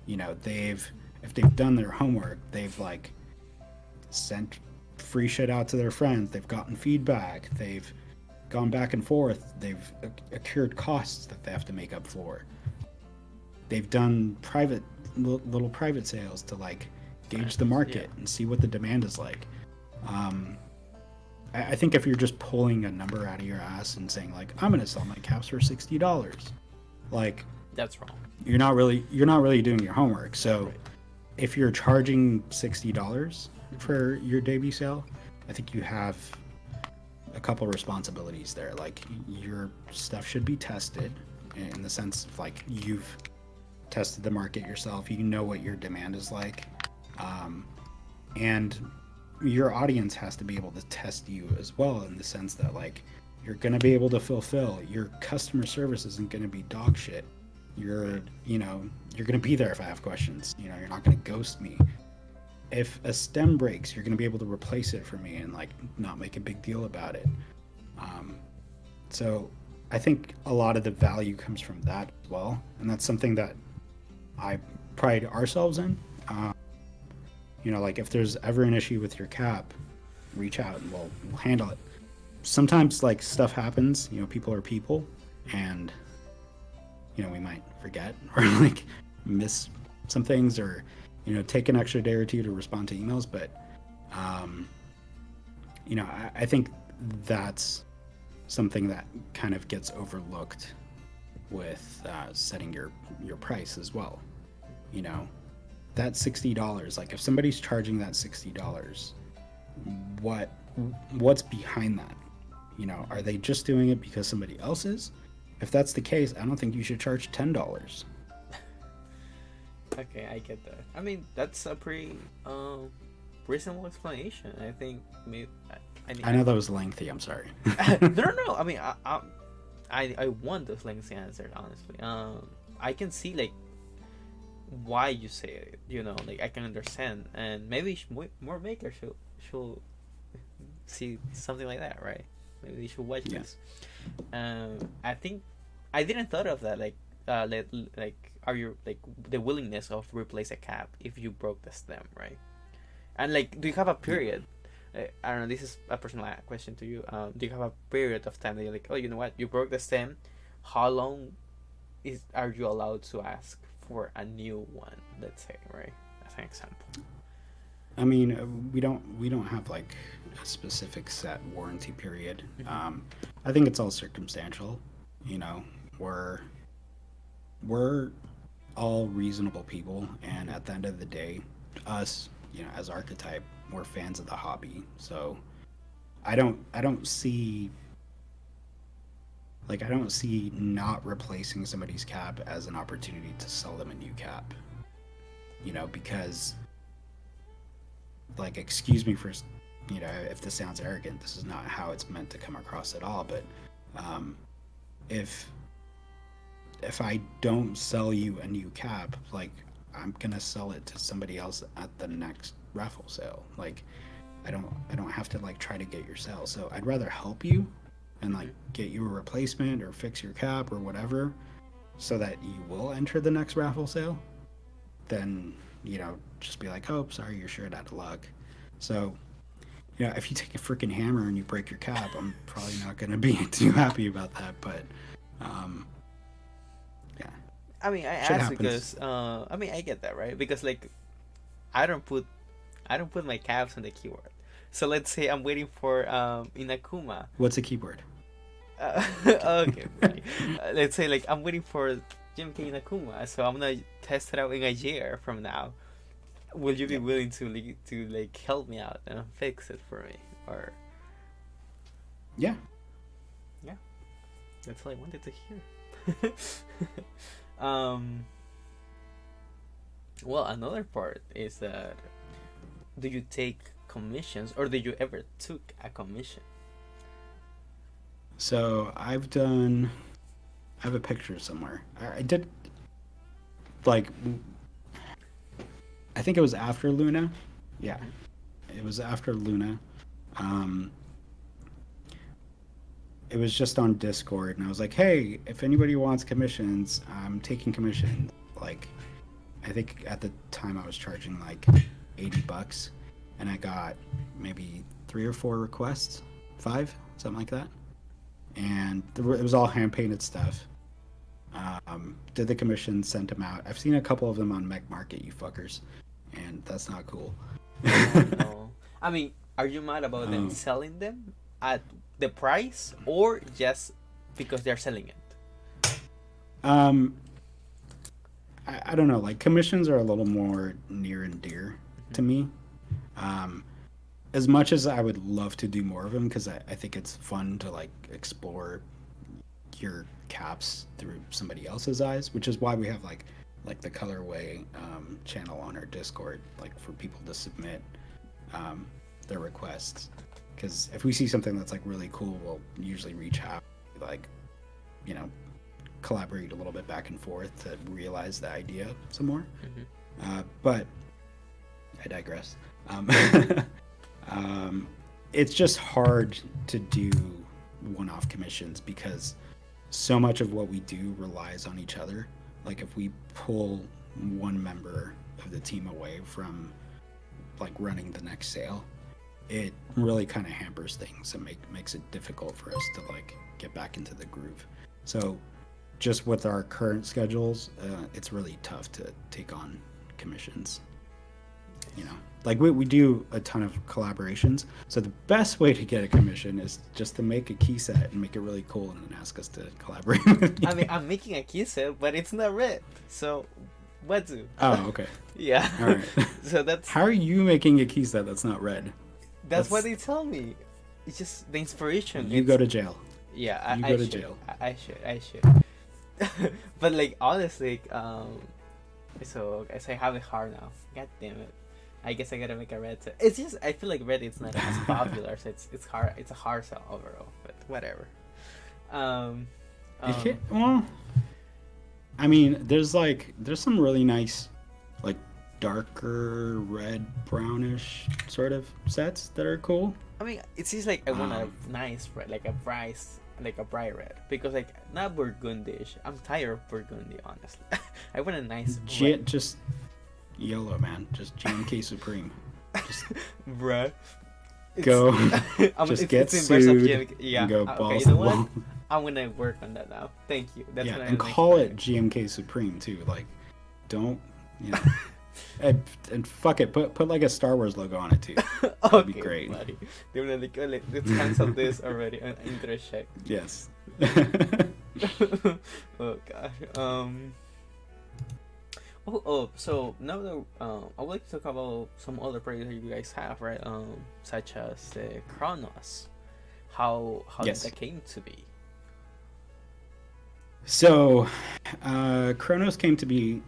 Speaker 2: If they've done their homework, they've like sent free shit out to their friends, they've gotten feedback, they've gone back and forth, they've accrued costs that they have to make up for. They've done little private sales to like gauge the market and see what the demand is like. I think if you're just pulling a number out of your ass and saying like, I'm gonna sell my caps for $60, like,
Speaker 1: That's wrong.
Speaker 2: you're not really doing your homework. So if you're charging $60 for your debut sale, I think you have a couple responsibilities there. Like, your stuff should be tested in the sense of like you've tested the market yourself, you know what your demand is like, and your audience has to be able to test you as well, in the sense that like you're going to be able to fulfill. Your customer service isn't going to be dog shit. You're going to be there if I have questions. You're not going to ghost me. If a stem breaks, you're going to be able to replace it for me and like not make a big deal about it. So I think a lot of the value comes from that as well, and that's something that I pride ourselves in. Like if there's ever an issue with your cap, reach out and we'll handle it. Sometimes like stuff happens, people are people, and we might forget or like miss some things, or take an extra day or two to respond to emails. But I think that's something that kind of gets overlooked with setting your price as well. That $60, like if somebody's charging that $60, what's behind that? Are they just doing it because somebody else is? If that's the case, I don't think you should charge $10.
Speaker 1: Okay, I get that. I mean, that's a pretty reasonable explanation. I think maybe
Speaker 2: I know that was lengthy. I'm sorry.
Speaker 1: No. I mean, I want those lengthy answers, honestly. I can see like why you say it. Like I can understand, and maybe more makers should see something like that, right? Maybe they should watch this. I think I didn't thought of that. Like, are you like the willingness of replace a cap if you broke the stem, right? And like, do you have a period? I don't know. This is a personal question to you. Do you have a period of time that you're like, oh, you know what? You broke the stem. How long are you allowed to ask for a new one? Let's say, right? As an example.
Speaker 2: I mean, we don't have like a specific set warranty period. I think it's all circumstantial. We're all reasonable people, and at the end of the day, us, as Archetype, we're fans of the hobby. So I don't see like I don't see not replacing somebody's cap as an opportunity to sell them a new cap. Because like, excuse me for, if this sounds arrogant, this is not how it's meant to come across at all, but if I don't sell you a new cap, like, I'm gonna sell it to somebody else at the next raffle sale. Like, I don't have to like try to get your sale. So I'd rather help you and like get you a replacement or fix your cap or whatever, so that you will enter the next raffle sale, than just be like, oh, sorry, you're short out of luck. So if you take a freaking hammer and you break your cap, I'm probably not gonna be too happy about that. But yeah.
Speaker 1: I mean, I asked because I get that, right? Because like, I don't put my caps on the keyboard. So let's say I'm waiting for Inakuma.
Speaker 2: What's a keyboard?
Speaker 1: Okay. Let's say like I'm waiting for GMK Inakuma, so I'm gonna test it out in a year from now. Will you be willing to like help me out and fix it for me? Or
Speaker 2: yeah,
Speaker 1: that's all I wanted to hear. Well, another part is that, do you take commissions, or did you ever took a commission?
Speaker 2: So I have a picture somewhere. I did, like, I think it was after Luna. Yeah, it was after Luna. It was just on Discord, and I was like, hey, if anybody wants commissions, I'm taking commissions. Like, I think at the time I was charging like $80, and I got maybe 3 or 4 requests, 5, something like that. And it was all hand-painted stuff. Did the commission, sent them out. I've seen a couple of them on Mech Market, you fuckers, and that's not cool.
Speaker 1: No. I mean, are you mad about them selling them at the price, or just because they're selling it?
Speaker 2: I don't know. Like, commissions are a little more near and dear to me. As much as I would love to do more of them, because I think it's fun to like explore your caps through somebody else's eyes, which is why we have like the colorway channel on our Discord, like for people to submit their requests. Because if we see something that's like really cool, we'll usually reach out, like, collaborate a little bit back and forth to realize the idea some more. But I digress. It's just hard to do one-off commissions because so much of what we do relies on each other. Like, if we pull one member of the team away from like running the next sale, it really kind of hampers things and makes it difficult for us to like get back into the groove. So just with our current schedules, it's really tough to take on commissions. Like we do a ton of collaborations, so the best way to get a commission is just to make a key set and make it really cool and then ask us to collaborate with you.
Speaker 1: I mean, I'm making a key set, but it's not red, so what do?
Speaker 2: Oh, okay.
Speaker 1: Yeah.
Speaker 2: All right.
Speaker 1: So that's...
Speaker 2: How are you making a key set that's not red?
Speaker 1: That's what they tell me. It's just the inspiration.
Speaker 2: You go to jail.
Speaker 1: Yeah,
Speaker 2: you go to jail.
Speaker 1: I should. But like, honestly, so I have it hard now. God damn it. I guess I gotta make a red set. It's just, I feel like red is not as popular, so it's hard. It's a hard sell overall, but whatever.
Speaker 2: Well, I mean, there's some really nice, like, darker red brownish sort of sets that are cool.
Speaker 1: I mean, it seems like I want a nice red, like a bright red, because like, not burgundish. I'm tired of burgundy, honestly. I want a nice red.
Speaker 2: Just YOLO, man. Just GMK Supreme. Just
Speaker 1: bruh.
Speaker 2: Go. Just get sued.
Speaker 1: Yeah.
Speaker 2: And go balls
Speaker 1: you know
Speaker 2: what?
Speaker 1: what? I'm gonna work on that now. Thank you. That's what
Speaker 2: and call it GMK Supreme too. Like, don't, and fuck it. Put like a Star Wars logo on it too. That'd be great.
Speaker 1: Buddy. They're gonna like, let's cancel this already. Intro check.
Speaker 2: Yes.
Speaker 1: Oh gosh. So now that I would like to talk about some other projects that you guys have, right? Such as the Chronos. how
Speaker 2: Yes.
Speaker 1: that came to be.
Speaker 2: So, Chronos came to be.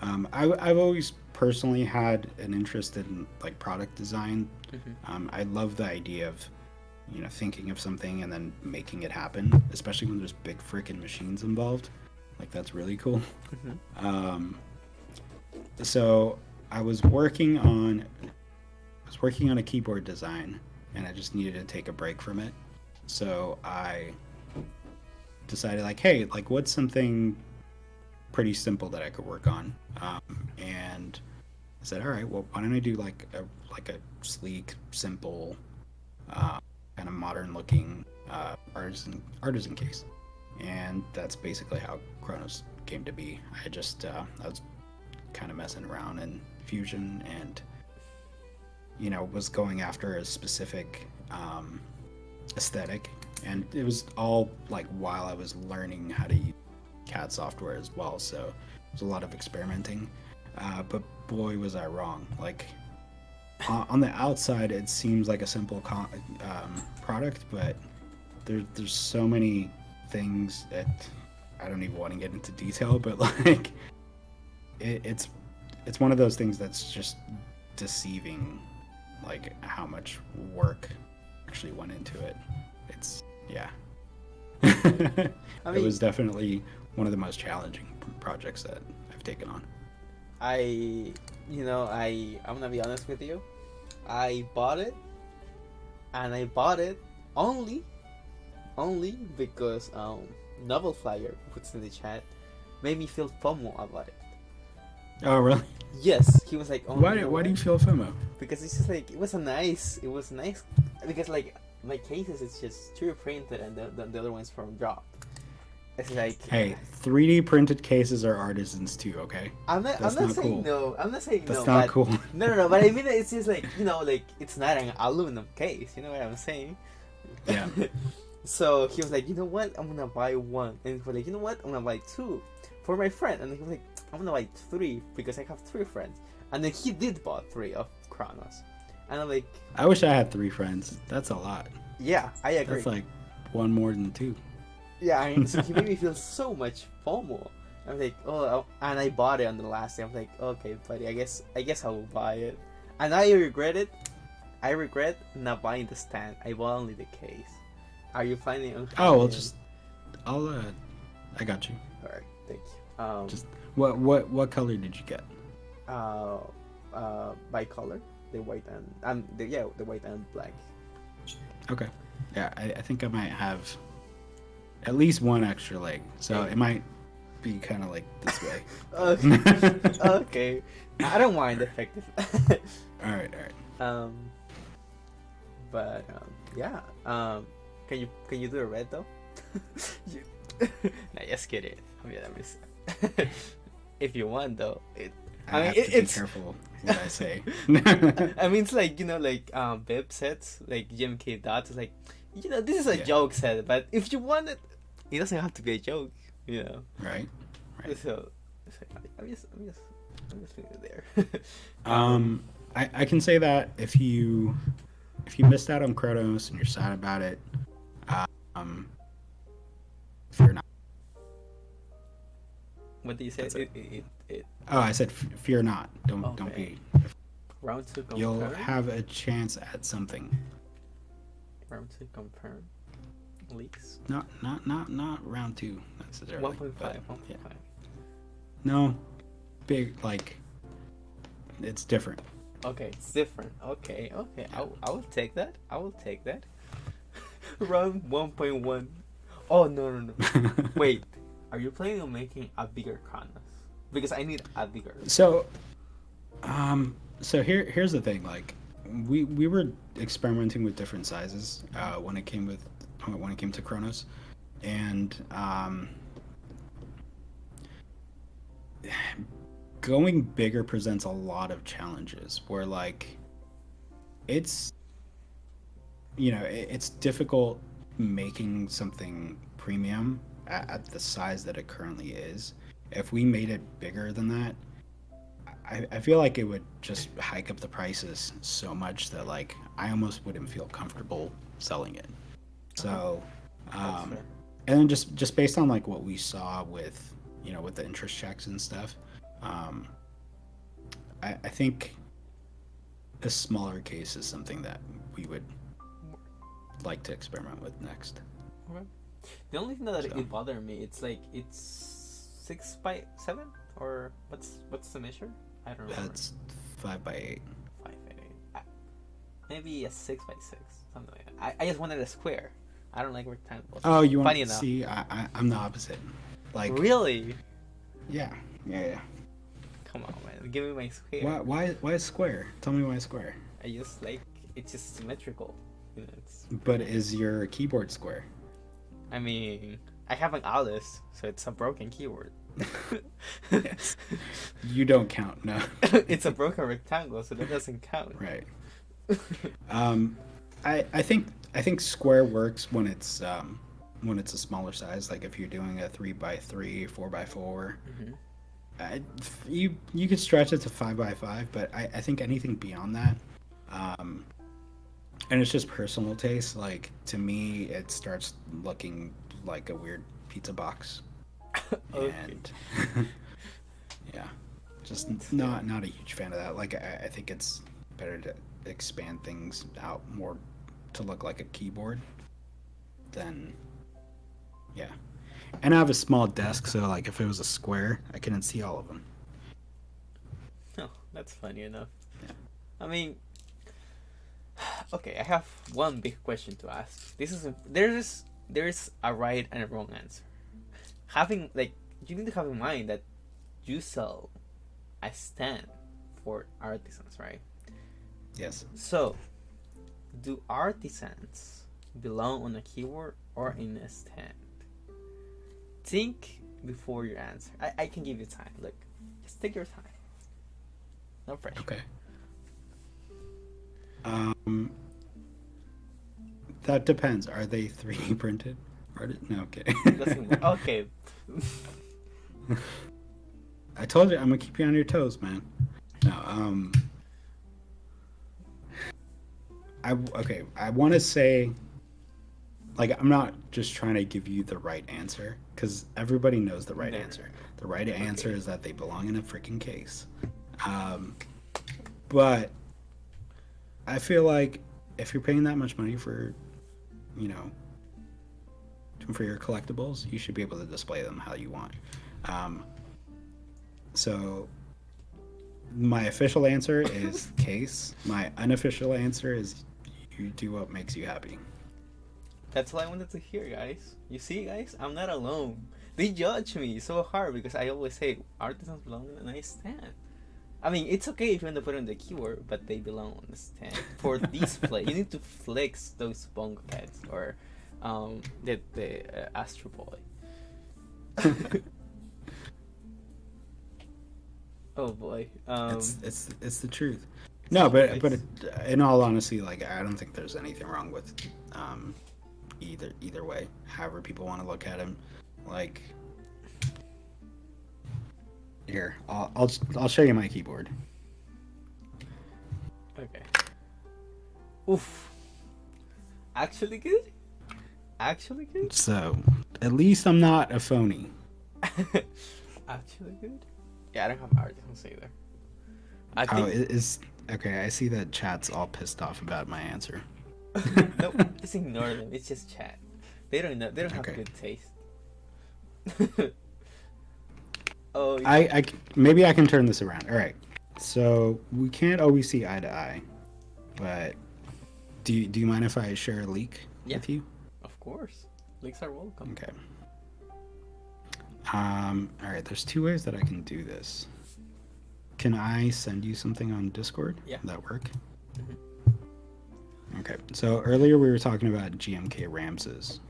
Speaker 2: I've always personally had an interest in like product design. I love the idea of, thinking of something and then making it happen, especially when there's big freaking machines involved. Like that's really cool. So I was working on a keyboard design, and I just needed to take a break from it. So I decided, like, hey, like, what's something pretty simple that I could work on? And I said, all right, well, why don't I do like a sleek, simple, kind of modern-looking artisan case? And that's basically how Chronos came to be. I was kind of messing around in Fusion and was going after a specific aesthetic, and it was all like while I was learning how to use CAD software as well, so there's a lot of experimenting, but boy was I wrong. Like on the outside it seems like a simple product, but there's so many things that I don't even want to get into detail, but like it's one of those things that's just deceiving, like how much work actually went into it. It's it was definitely one of the most challenging projects that I've taken on.
Speaker 1: I'm gonna be honest with you. I bought it, and I bought it only because Novel Flyer puts in the chat made me feel FOMO about it.
Speaker 2: Oh really?
Speaker 1: Yes, he was like, oh,
Speaker 2: why do you feel FOMO?
Speaker 1: Because it's just like it was nice because like my cases it's just 3D printed and the other one's from drop. It's like,
Speaker 2: hey, 3D printed cases are artisans too, okay?
Speaker 1: I'm not saying
Speaker 2: cool.
Speaker 1: no. I'm not saying
Speaker 2: that's
Speaker 1: no.
Speaker 2: That's not
Speaker 1: but,
Speaker 2: cool.
Speaker 1: No. But I mean, it's just like like it's not an aluminum case. You know what I'm saying?
Speaker 2: Yeah.
Speaker 1: So he was like, you know what? I'm gonna buy one, and he was like, you know what? I'm gonna buy two for my friend, and he was like, I'm gonna buy three because I have 3 friends, and then he did bought 3 of Chronos, and I'm like,
Speaker 2: I wish I had 3 friends. That's a lot.
Speaker 1: Yeah, I agree.
Speaker 2: That's like one more than 2.
Speaker 1: Yeah, and so he made me feel so much FOMO. I'm like, oh, and I bought it on the last day. I'm like, okay, buddy, I guess I will buy it, and I regret it. I regret not buying the stand. I bought only the case. Are you planning on?
Speaker 2: Oh, well, I got you.
Speaker 1: All right, thank you.
Speaker 2: Just what color did you get?
Speaker 1: By color, the white and the white and black.
Speaker 2: Okay. Yeah, I think I might have at least one extra leg, so it might be kind of like this way.
Speaker 1: Okay. Okay. I don't mind effective.
Speaker 2: All right.
Speaker 1: But yeah. Can you do a red though? Nah, just kidding. If you want though,
Speaker 2: I have to be careful what I say.
Speaker 1: I mean, it's like Bib sets like GMK dots. It's like this is a joke set, but if you want it, it doesn't have to be a joke.
Speaker 2: Right.
Speaker 1: So I'm just leaving it there.
Speaker 2: I can say that if you missed out on Chronos and you're sad about it, fear not.
Speaker 1: What did you say?
Speaker 2: Oh, I said fear not. Don't be.
Speaker 1: Round 2 confirm.
Speaker 2: You'll have a chance at something.
Speaker 1: Round 2 confirm. Leaks.
Speaker 2: Not round 2 necessarily.
Speaker 1: 1.5.
Speaker 2: Yeah. No, big like. It's different.
Speaker 1: Okay, it's different. Okay. I will take that. Round 1.1. Oh no. Wait, are you planning on making a bigger Chronos? Because I need a bigger.
Speaker 2: So here's the thing. Like, we were experimenting with different sizes when it came to Chronos, and going bigger presents a lot of challenges. Where like, it's it's difficult making something premium at the size that it currently is. If we made it bigger than that, I feel like it would just hike up the prices so much that like I almost wouldn't feel comfortable selling it. So,
Speaker 1: That's fair.
Speaker 2: and then just based on like what we saw with with the interest checks and stuff, um, I think a smaller case is something that we would like to experiment with next.
Speaker 1: Okay. The only thing that
Speaker 2: So
Speaker 1: it bothered me, it's like it's 6 by 7, or what's the measure? I don't remember.
Speaker 2: that's 5 by 8.
Speaker 1: 5 by 8. Maybe a 6 by 6, something like that. I just wanted a square. I don't like rectangles.
Speaker 2: Oh, you want
Speaker 1: Funny
Speaker 2: to
Speaker 1: enough.
Speaker 2: see? I'm the opposite. Like,
Speaker 1: Really?
Speaker 2: yeah.
Speaker 1: Come on, man. Give me my square.
Speaker 2: Why square? Tell me why square.
Speaker 1: I just like it's just symmetrical. You know, it's.
Speaker 2: But is your keyboard square?
Speaker 1: I mean, I have an Alice, so it's a broken keyboard.
Speaker 2: Yes. You don't count, no.
Speaker 1: It's a broken rectangle, so that doesn't count.
Speaker 2: Right. I think square works when it's a smaller size. Like if you're doing a 3 by 3, 4 by 4. You could stretch it to 5 by 5, but I think anything beyond that, and it's just personal taste. Like to me, it starts looking like a weird pizza box,
Speaker 1: Okay.
Speaker 2: and yeah, just not a huge fan of that. Like I think it's better to expand things out more to look like a keyboard than yeah. And I have a small desk, so like if it was a square, I couldn't see all of them.
Speaker 1: Oh, that's funny enough.
Speaker 2: Yeah.
Speaker 1: I mean, okay, I have one big question to ask. There's a right and a wrong answer. You need to have in mind that you sell a stand for artisans, right?
Speaker 2: Yes.
Speaker 1: So, do artisans belong on a keyboard or in a stand? Think before you answer. I can give you time. Look, just take your time. No pressure.
Speaker 2: Okay. That depends. Are they 3D printed? No, okay.
Speaker 1: Okay.
Speaker 2: I told you I'm gonna keep you on your toes, man. No, I want to say, like, I'm not just trying to give you the right answer because everybody knows the right answer. The right answer is that they belong in a freaking case. But I feel like if you're paying that much money for, for your collectibles, you should be able to display them how you want. So my official answer is case. My unofficial answer is you do what makes you happy.
Speaker 1: That's all I wanted to hear, guys. You see, guys, I'm not alone. They judge me so hard because I always say artisans belong on a stand. I mean, it's okay if you want to put it on the keyboard, but they belong on the stand for display. You need to flex those bunk heads or the Astro Boy. Oh boy.
Speaker 2: It's the truth. No, but in all honesty, like I don't think there's anything wrong with either way. However people want to look at him, like here, I'll show you my keyboard.
Speaker 1: Okay. Oof. Actually good. Actually good.
Speaker 2: So at least I'm not a phony.
Speaker 1: Actually good. Yeah, I don't have artisans either. I think...
Speaker 2: it is okay. I see that chat's all pissed off about my answer.
Speaker 1: No, just ignore them. It's just chat. They don't know. They don't have good taste. Oh. Yeah.
Speaker 2: I maybe I can turn this around. All right. So we can't always see eye to eye, but do you mind if I share a leak with you?
Speaker 1: Of course, leaks are welcome.
Speaker 2: Okay. All right. There's two ways that I can do this. Can I send you something on Discord?
Speaker 1: Yeah.
Speaker 2: Would that work?
Speaker 1: Mm-hmm.
Speaker 2: Okay. So earlier we were talking about GMK Ramses,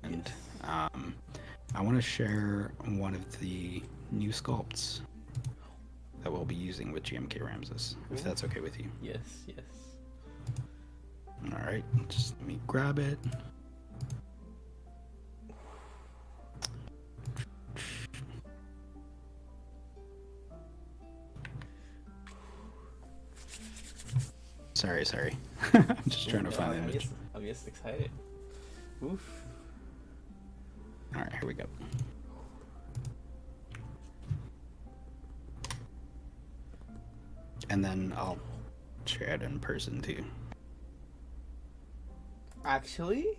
Speaker 2: and I want to share one of the new sculpts that we'll be using with GMK Ramses, if that's okay with you.
Speaker 1: Yes.
Speaker 2: All right. Just let me grab it. Sorry. I'm just trying to find the image.
Speaker 1: I'm just excited. Oof.
Speaker 2: All right, here we go. And then I'll share it in person too.
Speaker 1: Actually?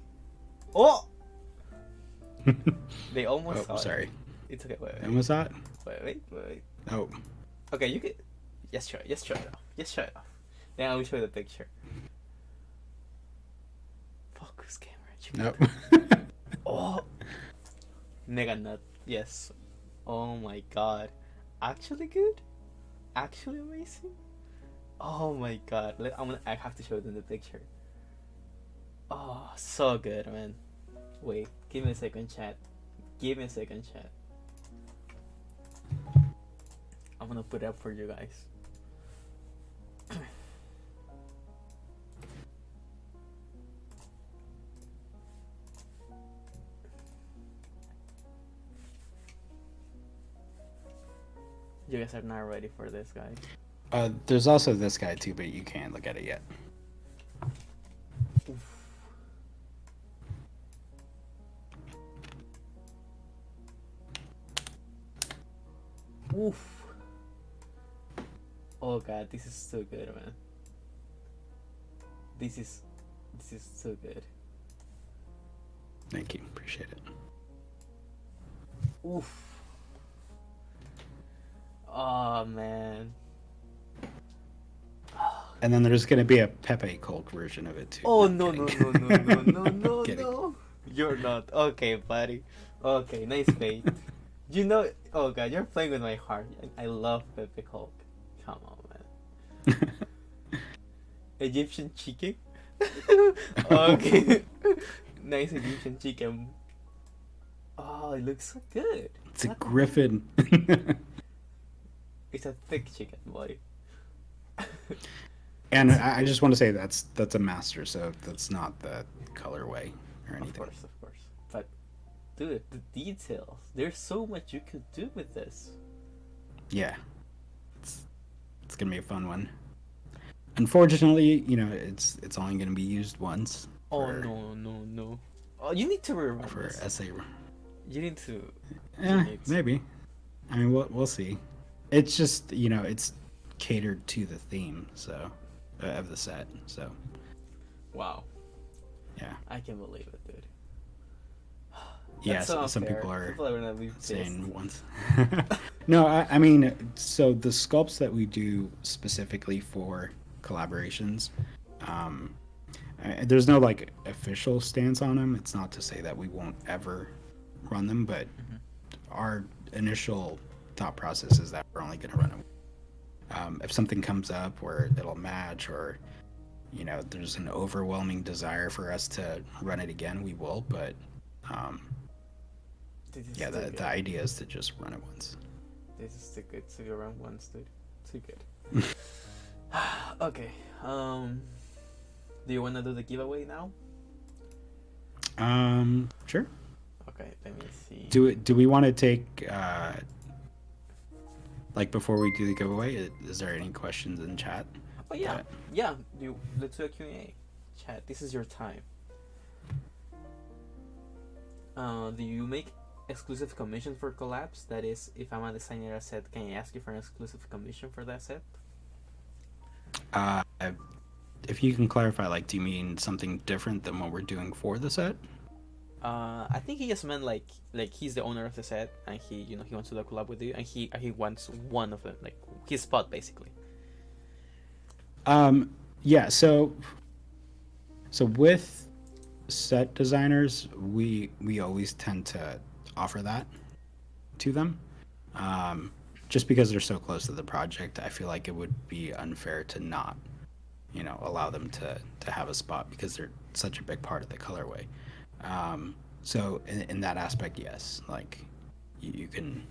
Speaker 1: Oh! They almost saw
Speaker 2: sorry.
Speaker 1: it. It's okay. Wait.
Speaker 2: Almost saw it?
Speaker 1: Wait.
Speaker 2: Oh.
Speaker 1: Okay, you can. Just show it off. Just show it off. Then I will show you the picture. Focus camera.
Speaker 2: Nope.
Speaker 1: Oh! Mega nut. Yes. Oh my god. Actually good? Actually amazing? Oh my god. I have to show it in the picture. Oh, so good, man. Wait, give me a second, chat. I'm gonna put it up for you guys. You guys are not ready for this, guys.
Speaker 2: There's also this guy too, but you can't look at it yet.
Speaker 1: Oof. Oof. Oh god, this is so good, man. This is so good.
Speaker 2: Thank you, appreciate it.
Speaker 1: Oof. Oh man.
Speaker 2: And then there's gonna be a Pepe Colt version of it too.
Speaker 1: Oh
Speaker 2: No,
Speaker 1: no.
Speaker 2: Kidding.
Speaker 1: You're not. Okay, buddy. Okay, nice bait. You know, oh god, you're playing with my heart. I love Pepe Hulk. Come on, man. Egyptian chicken? Okay. Nice Egyptian chicken. Oh, it looks so good.
Speaker 2: It's a griffin.
Speaker 1: It's a thick chicken, boy.
Speaker 2: And I just want to say that's a master, so that's not the colorway or anything.
Speaker 1: Of course. But, dude, the details. There's so much you could do with this.
Speaker 2: Yeah. It's gonna be a fun one. Unfortunately, it's only gonna be used once.
Speaker 1: Oh no. Oh, you need to remember
Speaker 2: for
Speaker 1: this.
Speaker 2: essay.
Speaker 1: You need to.
Speaker 2: Yeah, maybe. I mean, we'll see. It's just it's catered to the theme, so of the set. So.
Speaker 1: Wow.
Speaker 2: Yeah.
Speaker 1: I can't believe it, dude.
Speaker 2: Yeah,
Speaker 1: so
Speaker 2: some people are
Speaker 1: gonna be
Speaker 2: saying once. No, I mean, so the sculpts that we do specifically for collaborations, there's no like official stance on them. It's not to say that we won't ever run them, but our initial thought process is that we're only going to run them. If something comes up where it'll match, or there's an overwhelming desire for us to run it again, we will. But yeah, the idea is to just run it once.
Speaker 1: This is too good to go around once, dude. Too good. Okay. Do you want to do the giveaway now?
Speaker 2: Sure.
Speaker 1: Okay, let me see.
Speaker 2: Do we want to take like before we do the giveaway? Is there any questions in chat?
Speaker 1: Oh yeah, let's do a Q&A. Chat, this is your time. Do you make exclusive commissions for collabs? That is, if I'm a designer a set, can I ask you for an exclusive commission for that set?
Speaker 2: If you can clarify, like, do you mean something different than what we're doing for the set?
Speaker 1: I think he just meant like he's the owner of the set, and he wants to do a collab with you, and he wants one of them, like his spot basically.
Speaker 2: Yeah. So with set designers, we always tend to offer that to them, just because they're so close to the project. I feel like it would be unfair to not, allow them to have a spot, because they're such a big part of the colorway. So in that aspect, yes, like you can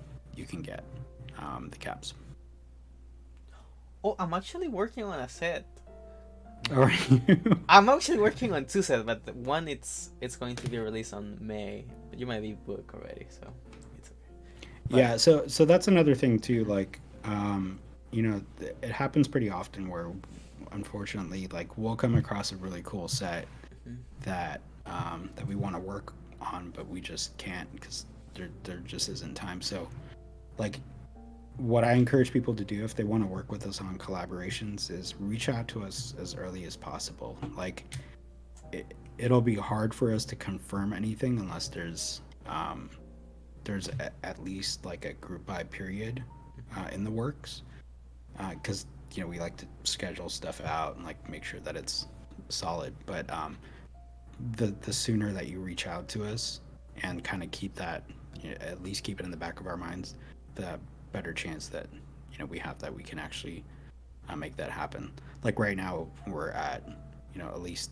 Speaker 2: get the caps.
Speaker 1: Oh, I'm actually working on a set.
Speaker 2: All right.
Speaker 1: I'm actually working on two sets, but one it's going to be released on May. But you might be booked already, so it's okay. But
Speaker 2: yeah, so that's another thing too. Like, it happens pretty often where, unfortunately, like we'll come across a really cool set that that we want to work on, but we just can't because there just isn't time. So, like, what I encourage people to do if they want to work with us on collaborations is reach out to us as early as possible. Like, it'll be hard for us to confirm anything unless there's at least like a group buy period in the works, because we like to schedule stuff out and like make sure that it's solid. But the sooner that you reach out to us and kind of keep that, at least keep it in the back of our minds, the better chance that we have that we can actually make that happen. Like right now we're at at least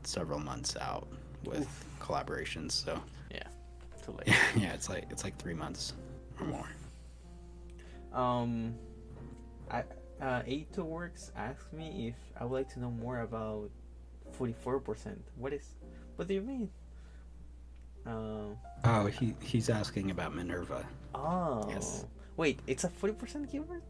Speaker 2: several months out with collaborations, so
Speaker 1: yeah, too late.
Speaker 2: yeah, it's like 3 months or more.
Speaker 1: A2 Works asked me if I would like to know more about 44%. What do you mean?
Speaker 2: Oh, he's asking about Minerva.
Speaker 1: Oh,
Speaker 2: yes.
Speaker 1: Wait, it's a 40% keyword?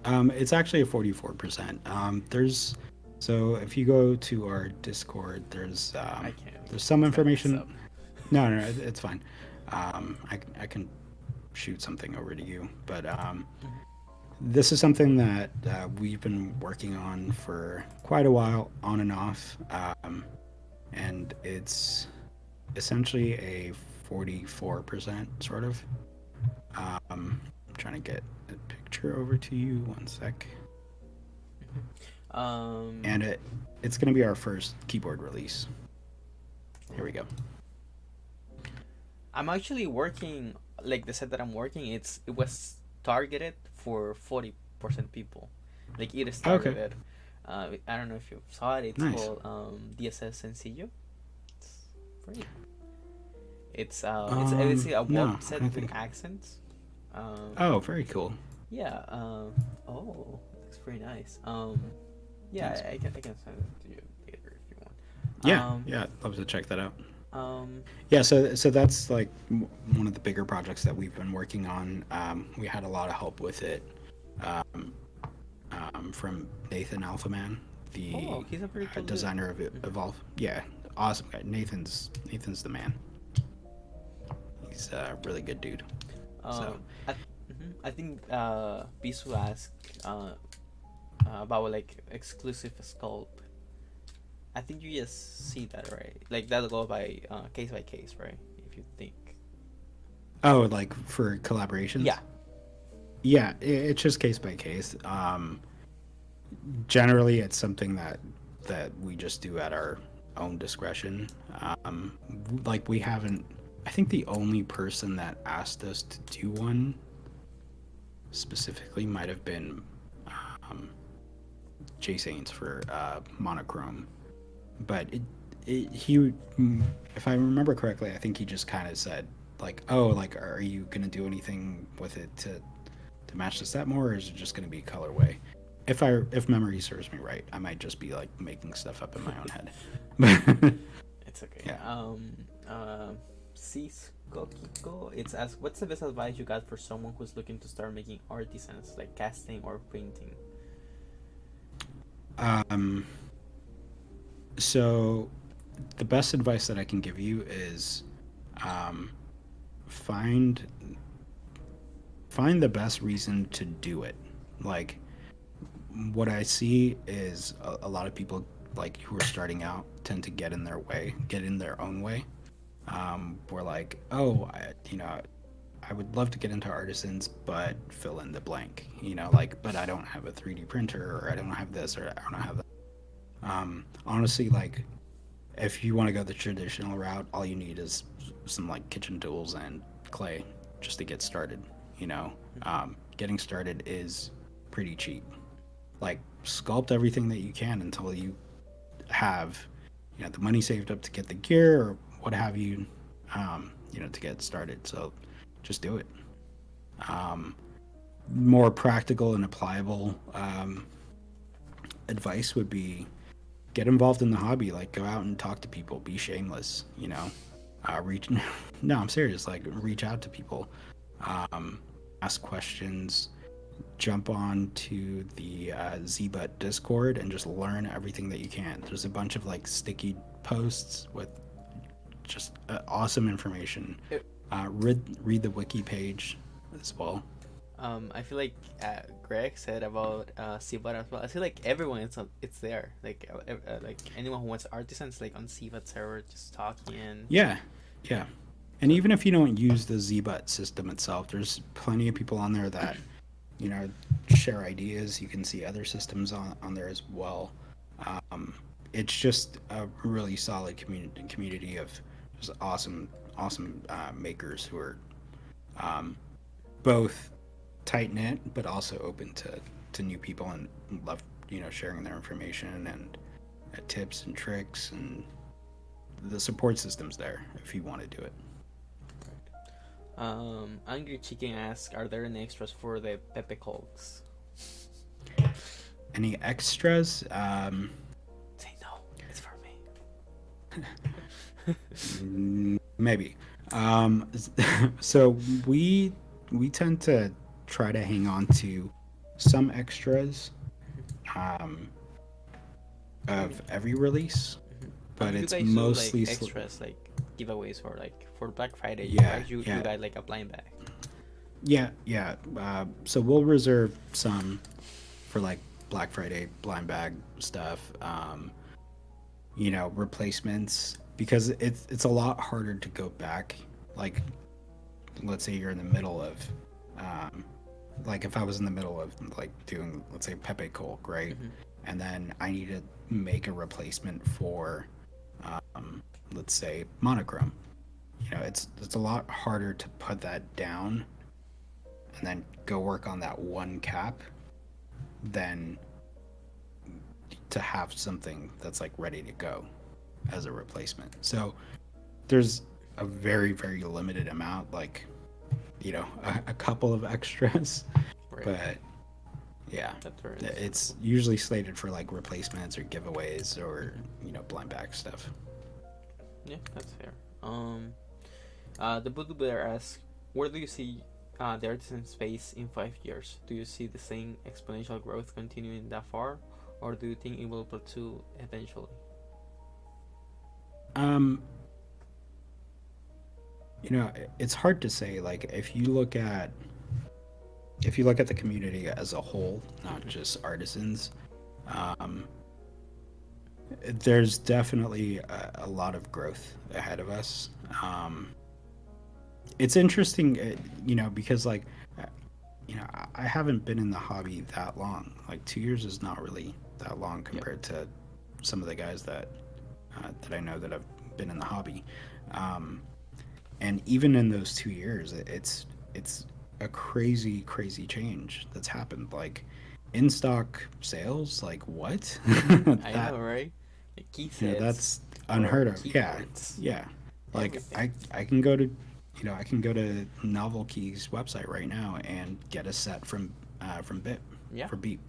Speaker 2: It's actually a 44%. So if you go to our Discord, there's some information. No, it's fine. I can shoot something over to you, but this is something that we've been working on for quite a while, on and off, and it's essentially a 44% sort of. I'm trying to get a picture over to you. One sec. And it's going to be our first keyboard release. Here we go.
Speaker 1: I'm actually working, like the set that I'm working, it was targeted for 40% people. Like it is targeted. Okay. I don't know if you saw it. It's nice. Called DSS Sencillo. It's free. It's obviously a warp set with accents.
Speaker 2: Oh, very cool.
Speaker 1: Yeah. Looks pretty nice. Yeah, nice. I can send it to you later if you want.
Speaker 2: Yeah, I'd love to check that out. Yeah, so that's like one of the bigger projects that we've been working on. We had a lot of help with it from Nathan Alphaman, the
Speaker 1: he's a pretty cool
Speaker 2: designer of Evolve. Yeah, awesome guy. Nathan's the man. He's a really good dude.
Speaker 1: I think Bisu asked about like exclusive Sculpt. I think you just see that, right? Like that'll go by case, right? If you think.
Speaker 2: Oh, like for collaborations?
Speaker 1: Yeah.
Speaker 2: Yeah, it's just case by case. Generally, it's something that we just do at our own discretion. Like we haven't. I think the only person that asked us to do one specifically might have been Jay Saints for Monochrome. But he, if I remember correctly, I think he just kind of said like, "Oh, like, are you gonna do anything with it to match the set more, or is it just gonna be colorway?" If memory serves me right, I might just be like making stuff up in my own head.
Speaker 1: It's okay. Yeah. Cisco, it's asked, what's the best advice you got for someone who's looking to start making art designs like casting or printing?
Speaker 2: So the best advice that I can give you is find the best reason to do it. Like what I see is a lot of people like who are starting out tend to get in their own way. We're like, oh, I would love to get into artisans, but fill in the blank, but I don't have a 3D printer, or I don't have this, or I don't have that. Honestly, like, if you want to go the traditional route, all you need is some like kitchen tools and clay just to get started. Getting started is pretty cheap. Like, sculpt everything that you can until you have, the money saved up to get the gear or what have you, to get started. So just do it. More practical and applicable advice would be get involved in the hobby. Like, go out and talk to people, be shameless, no, I'm serious. Like, reach out to people, ask questions, jump on to the Zbutt Discord and just learn everything that you can. There's a bunch of like sticky posts with just awesome information. Read the wiki page as well.
Speaker 1: I feel like Greg said about Cbot as well. I feel like everyone it's there. Like anyone who wants artisans like on Cbot server just talking.
Speaker 2: Yeah. And even if you don't use the Zbutt system itself, there's plenty of people on there that share ideas. You can see other systems on there as well. It's just a really solid community of just awesome makers who are both tight knit but also open to new people and love sharing their information and tips and tricks, and the support system's there if you want to do it.
Speaker 1: Angry Chicken asks, are there any extras for the Pepe Colts?
Speaker 2: Any extras?
Speaker 1: Say no, it's for me.
Speaker 2: Maybe. So we tend to try to hang on to some extras of every release, but it's mostly
Speaker 1: do, like, extras like giveaways for Black Friday. You got like a blind bag.
Speaker 2: Yeah. So we'll reserve some for like Black Friday blind bag stuff. Replacements, because it's a lot harder to go back. Like, let's say you're in the middle of like if I was in the middle of like doing, let's say, Pepe Colk, right? Mm-hmm. And then I need to make a replacement for let's say monochrome. It's a lot harder to put that down and then go work on that one cap than to have something that's like ready to go as a replacement. So there's a very, very limited amount, like a couple of extras, right. But yeah, it's usually slated for like replacements or giveaways or blind bag stuff.
Speaker 1: Yeah, that's fair. The Voodoo Bear asks, where do you see the artisan space in 5 years? Do you see the same exponential growth continuing that far, or do you think it will plateau eventually?
Speaker 2: It's hard to say. Like, if you look at the community as a whole, not just artisans, there's definitely a lot of growth ahead of us. It's interesting, because like, I haven't been in the hobby that long. Like 2 years is not really that long compared to some of the guys that I know that have been in the hobby. And even in those 2 years, it's a crazy change that's happened. Like, in stock sales, like, what?
Speaker 1: I know, right?
Speaker 2: That's unheard of. Yeah. Like, I can go to Novel Key's website right now and get a set from Bip for Beep.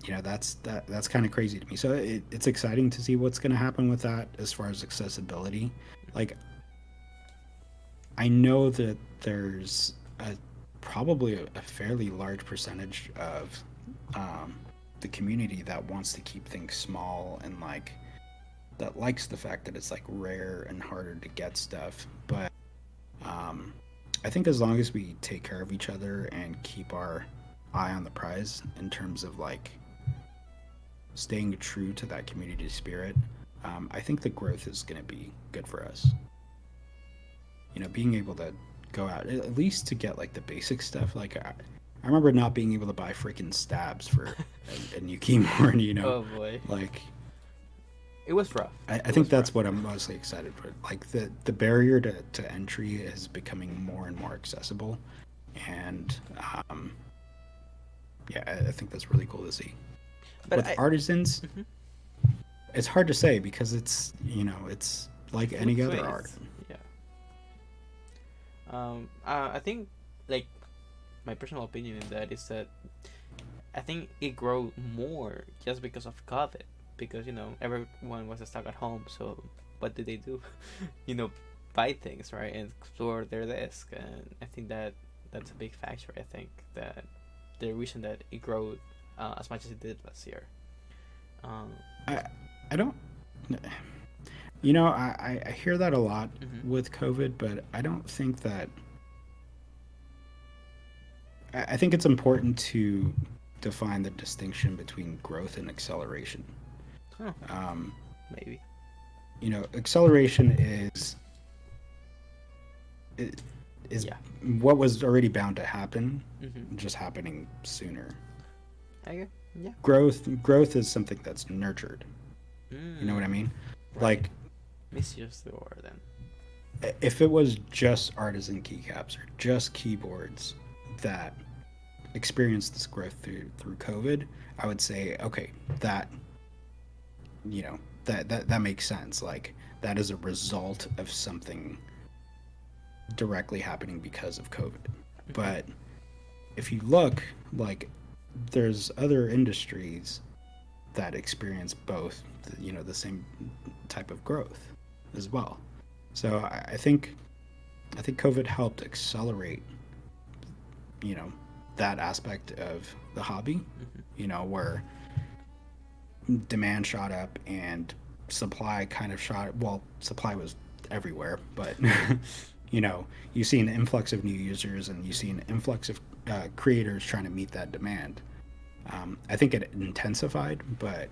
Speaker 2: That's kind of crazy to me. So it's exciting to see what's going to happen with that as far as accessibility. Like, I know that there's probably a fairly large percentage of the community that wants to keep things small and like that likes the fact that it's like rare and harder to get stuff. But I think as long as we take care of each other and keep our eye on the prize in terms of like staying true to that community spirit, I think the growth is going to be good for us. Being able to go out at least to get like the basic stuff. Like I remember not being able to buy freaking stabs for a new keyboard.
Speaker 1: Oh boy!
Speaker 2: Like,
Speaker 1: it was rough.
Speaker 2: I think that's what I'm mostly excited for. Like the barrier to entry is becoming more and more accessible, and I think that's really cool to see. But with artisans, it's hard to say because it's it's like any other art.
Speaker 1: Yeah. I think, like, my personal opinion in that is that I think it grew more just because of COVID, because everyone was stuck at home. So what did they do? Buy things, right, and explore their desk. And I think that that's a big factor. I think that the reason that it grew as much as it did last year.
Speaker 2: I don't. You know, I hear that a lot with COVID, but I don't think that. I think it's important to define the distinction between growth and acceleration.
Speaker 1: Huh. Maybe.
Speaker 2: You know, acceleration is what was already bound to happen, just happening sooner.
Speaker 1: Okay. Yeah.
Speaker 2: Growth is something that's nurtured. You know what I mean?
Speaker 1: Right.
Speaker 2: Like,
Speaker 1: misuse the word then.
Speaker 2: if it was just artisan keycaps or just keyboards that experienced this growth through COVID, I would say, okay, that, you know, that makes sense. Like, that is a result of something directly happening because of COVID. But if you look, like, there's other industries that experience both, you know, the same type of growth as well. So I think COVID helped accelerate, you know, that aspect of the hobby, you know, where demand shot up and supply kind of shot. Well, supply was everywhere, but you know, you see an influx of new users and you see an influx of creators trying to meet that demand. I think it intensified, but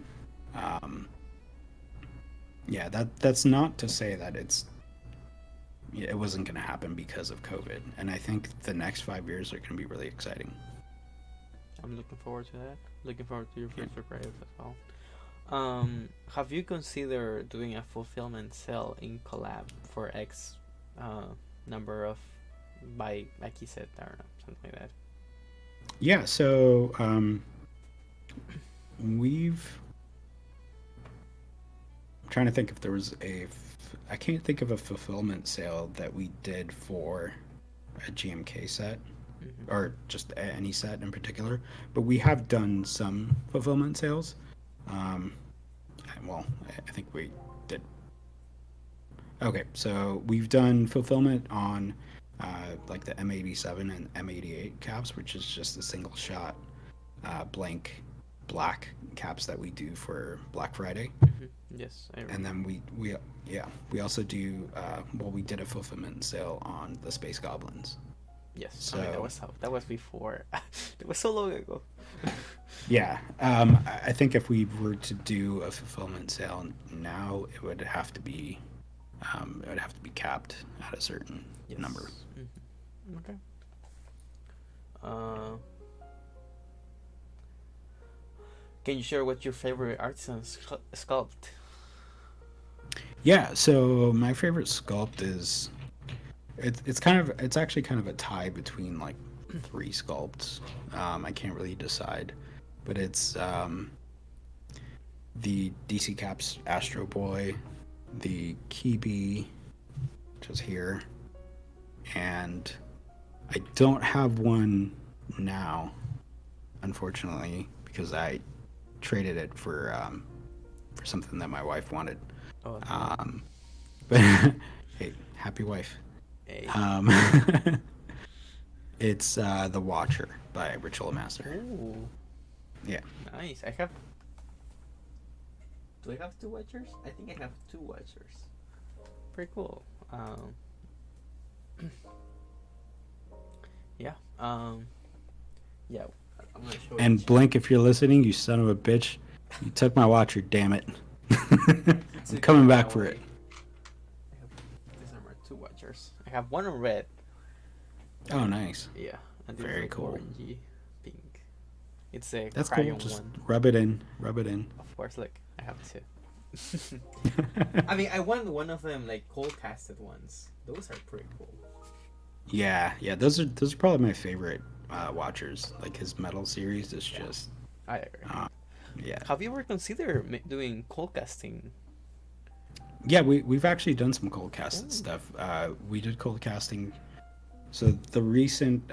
Speaker 2: yeah, that's not to say that it wasn't going to happen because of COVID. And I think the next 5 years are going to be really exciting.
Speaker 1: I'm looking forward to that. Looking forward to your future projects as well. Have you considered doing a fulfillment sale in collab for X number of, by, like you said, I don't know, something like that?
Speaker 2: Yeah, so I'm trying to think if there was I can't think of a fulfillment sale that we did for a GMK set, or just any set in particular, but we have done some fulfillment sales. Well, I think we did. Okay, so we've done fulfillment on like the M87 and M88 caps, which is just a single shot blank black caps that we do for Black Friday.
Speaker 1: Yes, I
Speaker 2: and then we also do we did a fulfillment sale on the Space Goblins.
Speaker 1: Yes,
Speaker 2: so
Speaker 1: I mean, that was before. It was so long ago.
Speaker 2: Yeah, I think if we were to do a fulfillment sale now, it would have to be capped at a certain number.
Speaker 1: Okay. Can you share what your favorite artisan sculpt?
Speaker 2: Yeah, so my favorite sculpt is it's actually kind of a tie between like 3 sculpts. I can't really decide, but it's the DC Caps Astro Boy, the Kibi, which is here, and I don't have one now, unfortunately, because I traded it for something that my wife wanted.
Speaker 1: Oh, no.
Speaker 2: But hey, happy wife.
Speaker 1: Hey.
Speaker 2: It's The Watcher by Ritual Master.
Speaker 1: Ooh.
Speaker 2: Yeah.
Speaker 1: Nice. Do I have 2 Watchers? I think I have 2 Watchers. Pretty cool. Yeah. Yeah. I'm gonna show
Speaker 2: And
Speaker 1: you.
Speaker 2: Blink, if you're listening, you son of a bitch, you took my Watcher, damn it. I'm coming back for it.
Speaker 1: These are my 2 Watchers. I have one in red.
Speaker 2: Oh, nice.
Speaker 1: Yeah. And
Speaker 2: Very cool.
Speaker 1: Orangey pink. It's a
Speaker 2: That's
Speaker 1: crayon
Speaker 2: cool. Just
Speaker 1: one.
Speaker 2: rub it in.
Speaker 1: Of course, look, I have 2. I mean, I want one of them like cold casted ones. Those are pretty cool.
Speaker 2: Yeah. Those are probably my favorite Watchers. Like his metal series is just.
Speaker 1: I agree.
Speaker 2: Yeah.
Speaker 1: Have you ever considered doing cold casting?
Speaker 2: Yeah, we've actually done some cold casted stuff. We did cold casting. So the recent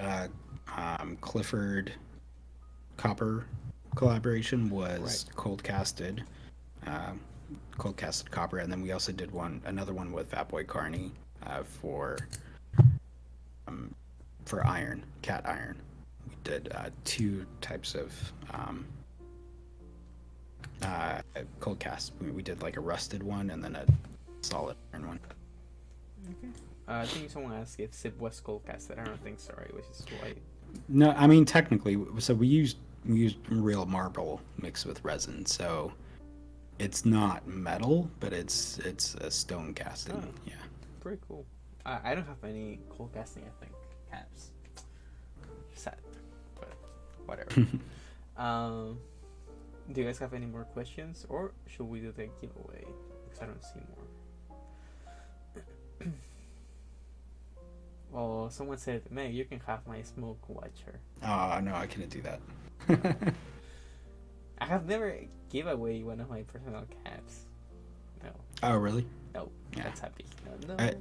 Speaker 2: Clifford Copper collaboration was cold casted copper, and then we also did another one with Fatboy Carney for for iron, cat iron. We did 2 types of cold cast. We did like a rusted one and then a solid iron one.
Speaker 1: Okay. I think someone asked if Sip was cold casted. I don't think so, right? Which is why.
Speaker 2: No, I mean technically, so we used real marble mixed with resin, so it's not metal, but it's a stone casting.
Speaker 1: Oh,
Speaker 2: yeah,
Speaker 1: pretty cool. I don't have any cold casting. I think caps. Sad, but whatever. Do you guys have any more questions, or should we do the giveaway? Because I don't see more. Well, someone said, "Meg, you can have my smoke watcher."
Speaker 2: Oh no, I couldn't do that.
Speaker 1: I have never give away one of my personal caps. No.
Speaker 2: Oh really?
Speaker 1: No.
Speaker 2: Yeah.
Speaker 1: That's happy. No.
Speaker 2: I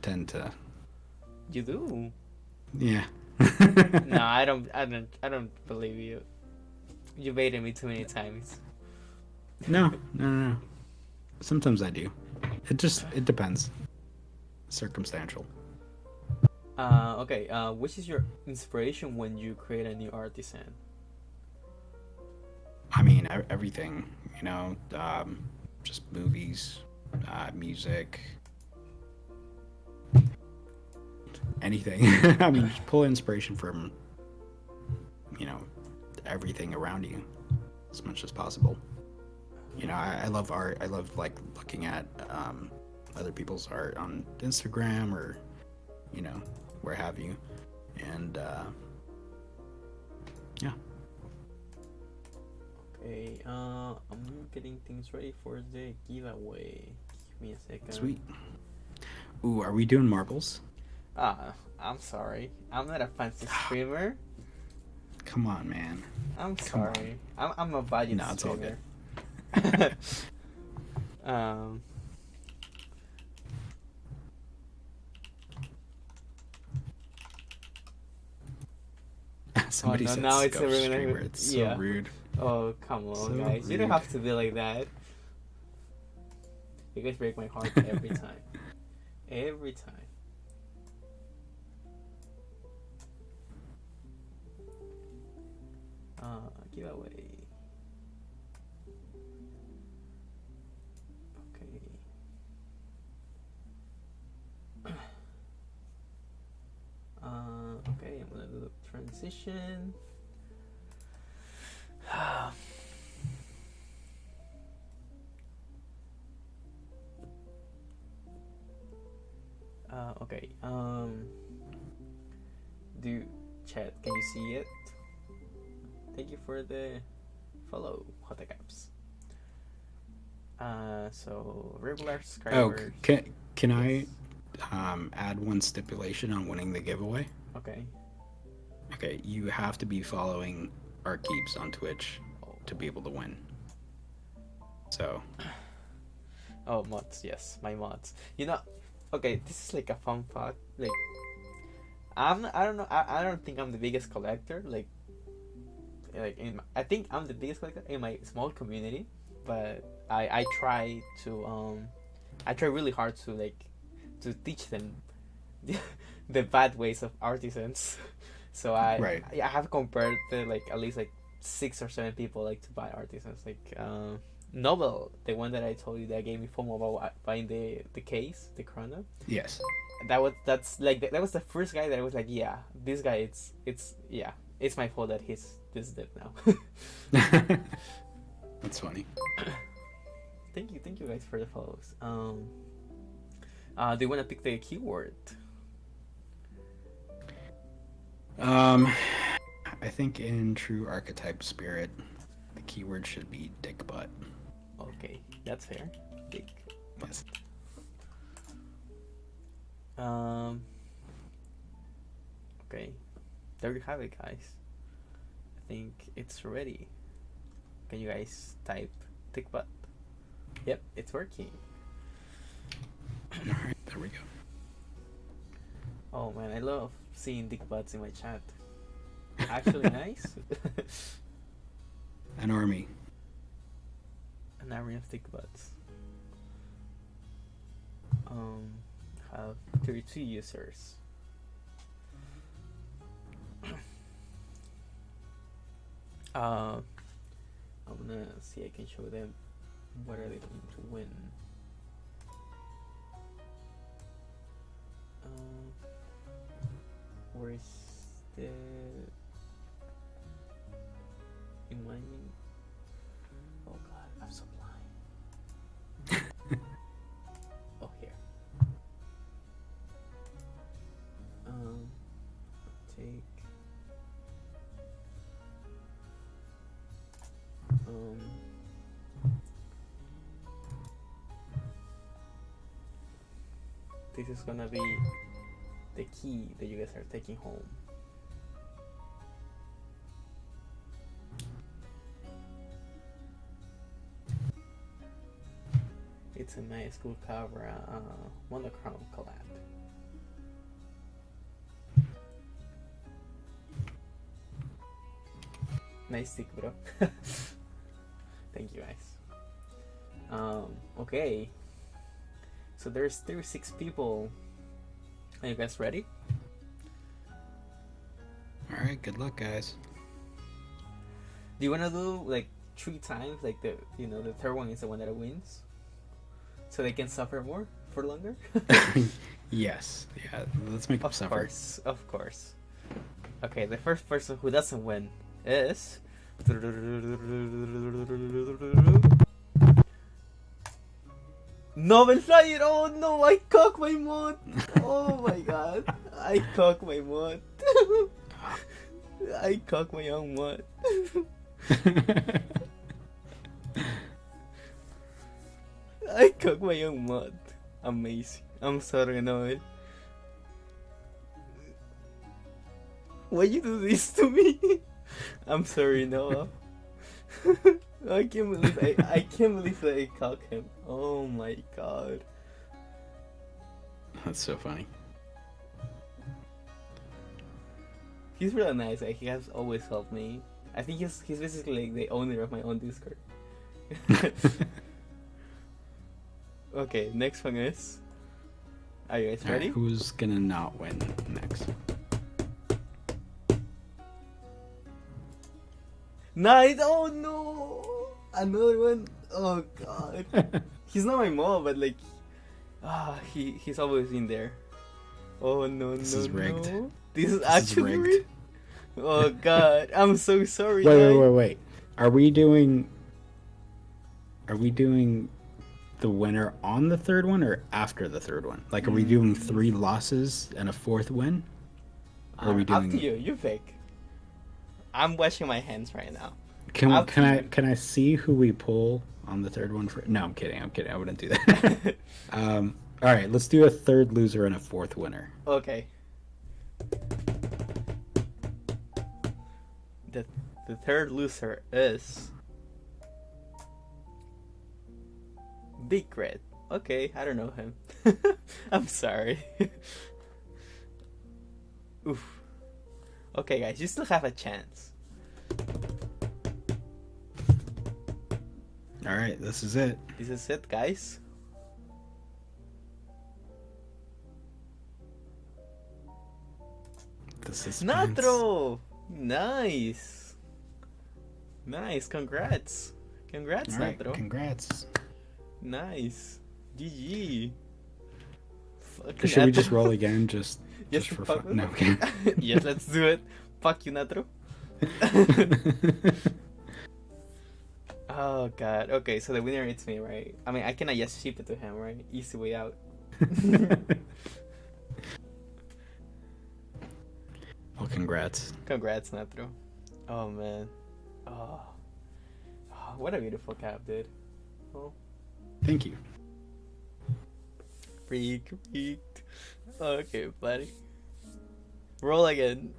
Speaker 2: tend to.
Speaker 1: You do?
Speaker 2: Yeah.
Speaker 1: No, I don't believe you. You baited me too many times.
Speaker 2: No. Sometimes I do. It depends. Circumstantial.
Speaker 1: Okay. Which is your inspiration when you create a new artisan?
Speaker 2: I mean, everything. Just movies, music, anything. I mean, just pull inspiration from, everything around you as much as possible. I love art. I love like looking at other people's art on Instagram or where have you, and yeah.
Speaker 1: Okay, I'm getting things ready for the giveaway. Give me a second.
Speaker 2: Sweet. Ooh, are we doing marbles?
Speaker 1: I'm sorry. I'm not a fancy streamer.
Speaker 2: Come on, man.
Speaker 1: I'm sorry. I'm a budget
Speaker 2: No, it's all
Speaker 1: streamer.
Speaker 2: good. Somebody said
Speaker 1: now it's
Speaker 2: Sculpt
Speaker 1: everyone.
Speaker 2: streamer. It's so rude.
Speaker 1: Oh, come on,
Speaker 2: So
Speaker 1: guys. You don't
Speaker 2: rude.
Speaker 1: have to be like that. You guys break my heart every time. Every time. Giveaway. Okay. Okay, I'm gonna do the transition. Okay. Do chat? Can you see it? Thank you for the follow, Hotacaps. So regular subscribers.
Speaker 2: Oh, can I add one stipulation on winning the giveaway?
Speaker 1: Okay.
Speaker 2: Okay, you have to be following Archetype on Twitch to be able to win. So.
Speaker 1: Oh, mods. Yes, my mods. Okay, this is like a fun fact. Like, I don't know. I don't think I'm the biggest collector. I think I'm the biggest collector in my small community, but I try really hard to teach them the bad ways of artisans. So I have compared at least 6 or 7 people to buy artisans. Nobel, the one that I told you that gave me FOMO about buying the case, the Chrono.
Speaker 2: Yes.
Speaker 1: That was the first guy that I was like, yeah, this guy, it's my fault that he's this dead now.
Speaker 2: That's funny.
Speaker 1: Thank you guys for the follows. Do you want to pick the keyword?
Speaker 2: I think in true Archetype spirit, the keyword should be dick butt.
Speaker 1: Okay, that's fair. Dick butt.
Speaker 2: Yes.
Speaker 1: Okay, there you have it, guys. I think it's ready. Can you guys type dick butt? Yep, it's working.
Speaker 2: Alright, there we go.
Speaker 1: Oh man, I love seeing dick butts in my chat. Actually nice.
Speaker 2: An army.
Speaker 1: An army of dick butts. Have 32 users. I'm gonna see I can show them what are they going to win. Where's the in my oh god, I'm so blind. Oh here. Take this is gonna be the key that you guys are taking home. It's a nice cool cover, monochrome collab. Nice stick, bro. Thank you guys. Okay. So there's 36 people. Are you guys ready?
Speaker 2: Alright, good luck, guys.
Speaker 1: Do you wanna do like 3 times? Like the third one is the one that wins? So they can suffer more for longer?
Speaker 2: Yes. Yeah, let's make them suffer.
Speaker 1: Of course. Okay, the first person who doesn't win is Nobel Flyer! Oh no, I cocked my mod! Oh my god. I cocked my mod. I cocked my own mod. I cocked my own mod. Amazing. I'm sorry, Nobel. Why you do this to me? I'm sorry, Noah. I can't believe I can't believe that I cocked him. Oh my god.
Speaker 2: That's so funny.
Speaker 1: He's really nice. Like, he has always helped me. I think he's basically like the owner of my own Discord. Okay, next one is. Are you guys ready?
Speaker 2: Right, who's gonna not win next?
Speaker 1: Nice! Oh no! Another one. Oh god. He's not my mom, but like, he's always in there. Oh no,
Speaker 2: This is rigged.
Speaker 1: No. This is actually rigged. Oh god, I'm so sorry.
Speaker 2: Wait. Are we doing the winner on the third one or after the third one? Like, are we doing 3 losses and a 4th win? Or are we doing?
Speaker 1: Up to you. You pick. I'm washing my hands right now.
Speaker 2: Can I see who we pull on the third one? No, I'm kidding. I wouldn't do that. All right, let's do a 3rd loser and a 4th winner.
Speaker 1: Okay. The 3rd loser is Big Red. Okay, I don't know him. I'm sorry. Oof. Okay, guys, you still have a chance.
Speaker 2: All right, this is it.
Speaker 1: This is it, guys.
Speaker 2: This is
Speaker 1: Natro! Nice! Congrats!
Speaker 2: All right,
Speaker 1: Natro.
Speaker 2: congrats.
Speaker 1: Nice. GG.
Speaker 2: Should we just roll again? Just for
Speaker 1: fuck
Speaker 2: fun? No,
Speaker 1: with
Speaker 2: okay.
Speaker 1: Yes, let's do it. Fuck you, Natro. Oh god. Okay, so the winner is me, right? I mean, I cannot just ship it to him, right? Easy way out.
Speaker 2: Well, congrats.
Speaker 1: Congrats, Natro. Oh man. Oh, what a beautiful cap, dude. Oh.
Speaker 2: Thank you.
Speaker 1: Freaked. Okay, buddy. Roll again.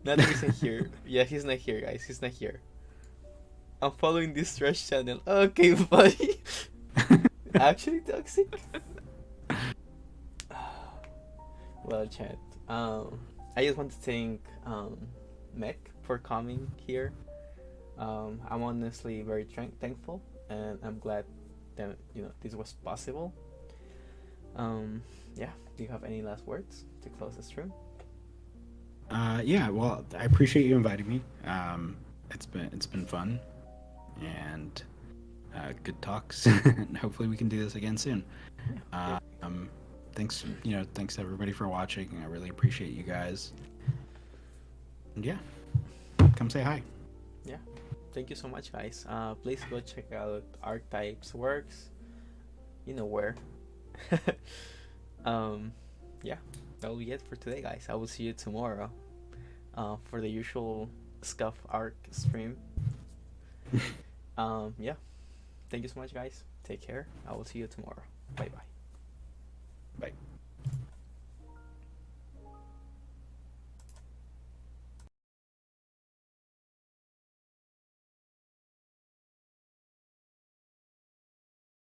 Speaker 1: Natro isn't here. Yeah, he's not here, guys. He's not here. I'm following this trash channel. Okay, buddy. Actually toxic? Well, chat. I just want to thank Mech for coming here. I'm honestly very thankful, and I'm glad that this was possible. Yeah. Do you have any last words to close the stream?
Speaker 2: Yeah, well, I appreciate you inviting me. It's been fun, and good talks. And hopefully we can do this again soon.
Speaker 1: Yeah. Perfect.
Speaker 2: Thanks, thanks everybody for watching. I really appreciate you guys. And yeah, come say hi.
Speaker 1: Yeah. Thank you so much, guys. Please go check out Archetype's works. You know where. Yeah, that'll be it for today, guys. I will see you tomorrow for the usual Scuff Arc stream. Yeah. Thank you so much, guys. Take care. I will see you tomorrow. Bye bye.
Speaker 2: Bye.